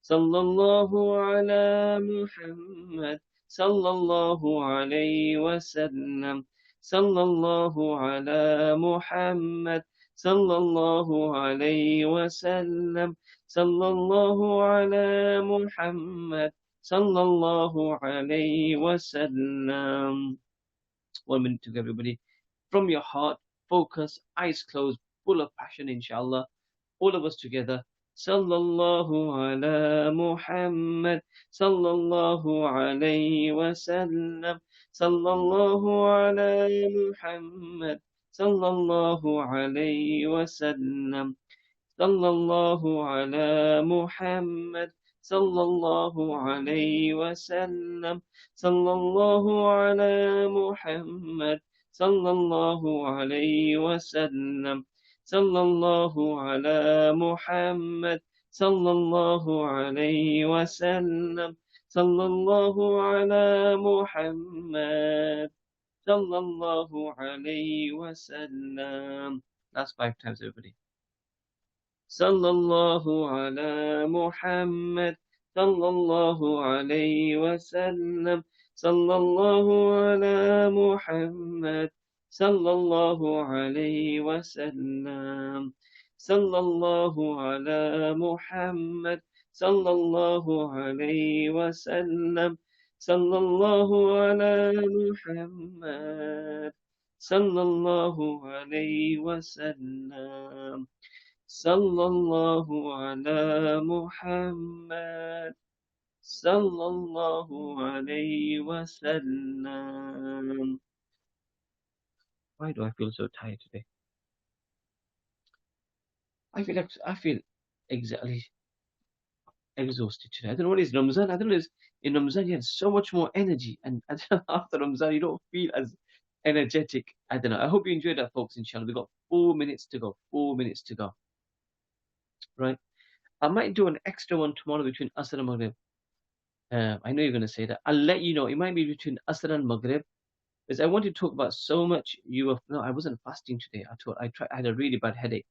Sallallahu ala Muhammad, sallallahu alayhi wa sallam. Sallallahu ala Muhammad, sallallahu alayhi wa sallam. Sallallahu ala Muhammad, sallallahu alayhi wa sallam. 1 minute to everybody. From your heart, focus, eyes closed, full of passion, inshallah. All of us together. Sallallahu ala Muhammad, sallallahu alayhi wa sallam. Sallallahu ala Muhammad, sallallahu alayhi wa sallam. Sallallahu ala Muhammad, sallallahu alayhi wa sallam. Sallallahu ala Muhammad, sallallahu alayhi wa sallam. Sallallahu ala Muhammad, sallallahu alayhi wa sallam. Sallallahu ala Muhammad. Sallallahu alayhi wa sallam. Last 5 times, everybody. Sallallahu ala Muhammad. Sallallahu alayhi wa sallam. Sallallahu ala Muhammad. Sallallahu alayhi wa sallam. Sallallahu ala Muhammad. Sallallahu alayhi wa sallam. Sallallahu ala Muhammad. Sallallahu alayhi wa sallam. Sallallahu ala Muhammad. Sallallahu alayhi wa sallam. Why do I feel so tired today? I feel exactly exhausted today. I don't know what it is. Ramzan, I don't know. In Ramzan, you have so much more energy, and I don't know, after Ramzan, you don't feel as energetic. I don't know. I hope you enjoyed that, folks. Inshallah, we've got 4 minutes to go. 4 minutes to go. Right. I might do an extra one tomorrow between Asr and Maghrib. I know you're going to say that. I'll let you know. It might be between Asr and Maghrib. Because I want to talk about so much. No, I wasn't fasting today. I had a really bad headache.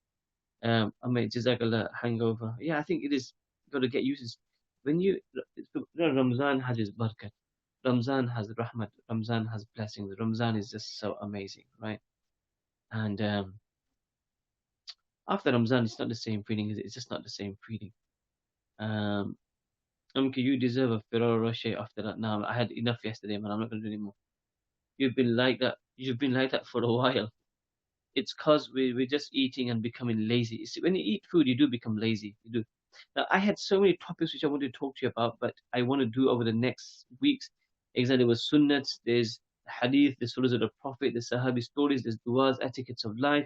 I mean, Jazakallah hangover. Yeah, I think it is. Got to get used to. When Ramzan has its barakat. Ramzan has rahmat. Ramzan has blessings. Ramzan is just so amazing, right? And after Ramzan, it's not the same feeling. It's just not the same feeling. Okay, you deserve a Ferrero Rocher after that. Now I had enough yesterday, man. I'm not gonna do anymore. You've been like that. You've been like that for a while. It's cause we're just eating and becoming lazy. You see, when you eat food, you do become lazy. You do. Now I had so many topics which I wanted to talk to you about, but I want to do over the next weeks. Exactly, with sunnats, there's hadith, the surahs of the Prophet, the Sahabi stories, there's du'as, etiquettes of life.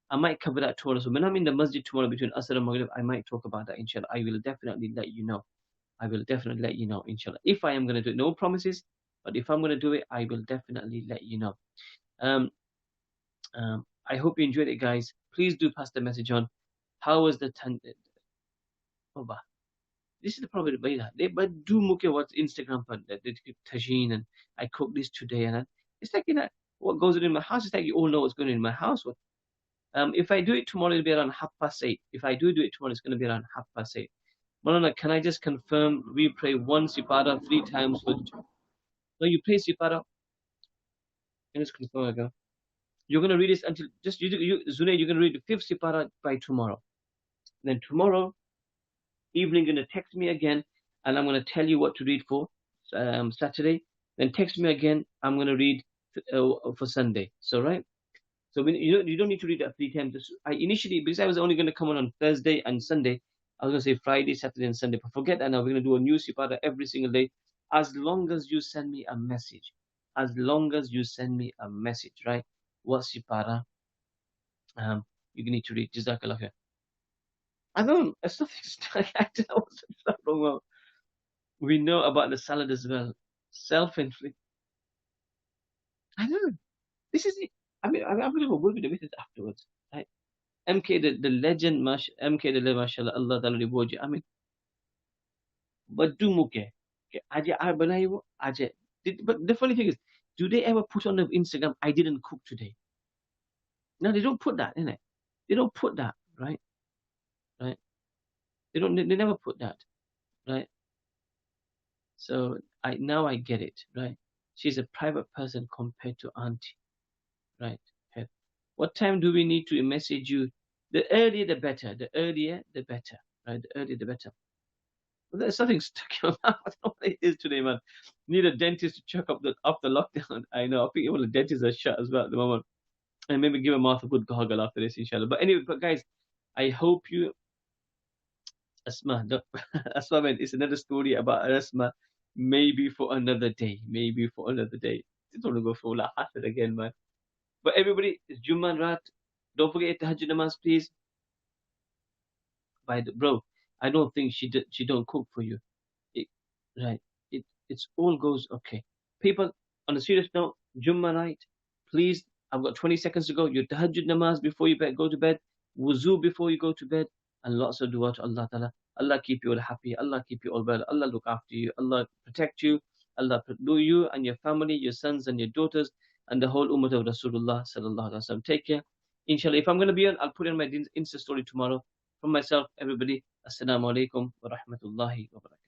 I might cover that tomorrow. So when I'm in the masjid tomorrow between Asr and Maghrib, I might talk about that, inshallah. I will definitely let you know. I will definitely let you know, inshallah. If I am going to do it, no promises, but if I'm going to do it, I will definitely let you know. I hope you enjoyed it, guys. Please do pass the message on. How was the oh, this is the problem with that. But do look at what's Instagram, but tajin, and I cooked this today, and it's like, what goes on in my house. It's like you all know what's going on in my house. If I do it tomorrow, it'll be around 8:30. If I do it tomorrow, it's going to be around 8:30. Malana, can I just confirm we pray one sipara 3 times for? No, you pray sipara. Can just confirm again. You're going to read this until just Zunaid, you're going to read the 5th sipara by tomorrow. Then tomorrow evening, you're going to text me again, and I'm going to tell you what to read for Saturday. Then text me again. I'm going to read for Sunday. So right. So when, you don't need to read that 3 times. I initially, because I was only going to come on Thursday and Sunday, I was going to say Friday, Saturday, and Sunday. But forget that now. We're going to do a new sipara every single day, as long as you send me a message. As long as you send me a message, right? What sipara you need to read. Jazakallah khair. I don't. It's nothing. I don't know what's wrong. Well, we know about the salad as well. Self-inflicted. I know. This is it. I mean, I'm going to go with it afterwards. Right? MK, the legend, MK, the legend, mashallah, Allah Ta'ala reward you. I mean, but do muke. But the funny thing is, do they ever put on the Instagram, I didn't cook today? No, they don't put that, innit? They don't put that, right? Right? They never put that, right? So now I get it, right? She's a private person compared to auntie, right? Okay. What time do we need to message you? The earlier the better. The earlier the better, right? The earlier the better. Well, there's something stuck in my mouth. I don't know what it is today, man. Need a dentist to check up after lockdown. I know. I think all the dentists are shut as well at the moment. And maybe give a mouth a good gargle after this, inshallah. But anyway, guys, I hope you. Asma, Asma, man, it's another story about Asma. Maybe for another day. Maybe for another day. I don't want to go for La Hasad again, man. But everybody, it's Jummah Rat. Don't forget Tahajjud Namaz, please. Bro, I don't think she don't cook for you. Right. It's all goes okay. People, on a serious note, Jummah night, please. I've got 20 seconds to go. Your Tahajjud Namaz before you go to bed. Wuzu before you go to bed. And lots of dua to Allah Ta'ala. Allah keep you all happy. Allah keep you all well. Allah look after you. Allah protect you. Allah do you and your family, your sons and your daughters, and the whole ummah of Rasulullah sallallahu alaihi wasallam. Take care. Inshallah, if I'm going to be on, I'll put in my Insta story tomorrow. From myself, everybody, Assalamu alaikum wa rahmatullahi wa barakatuh.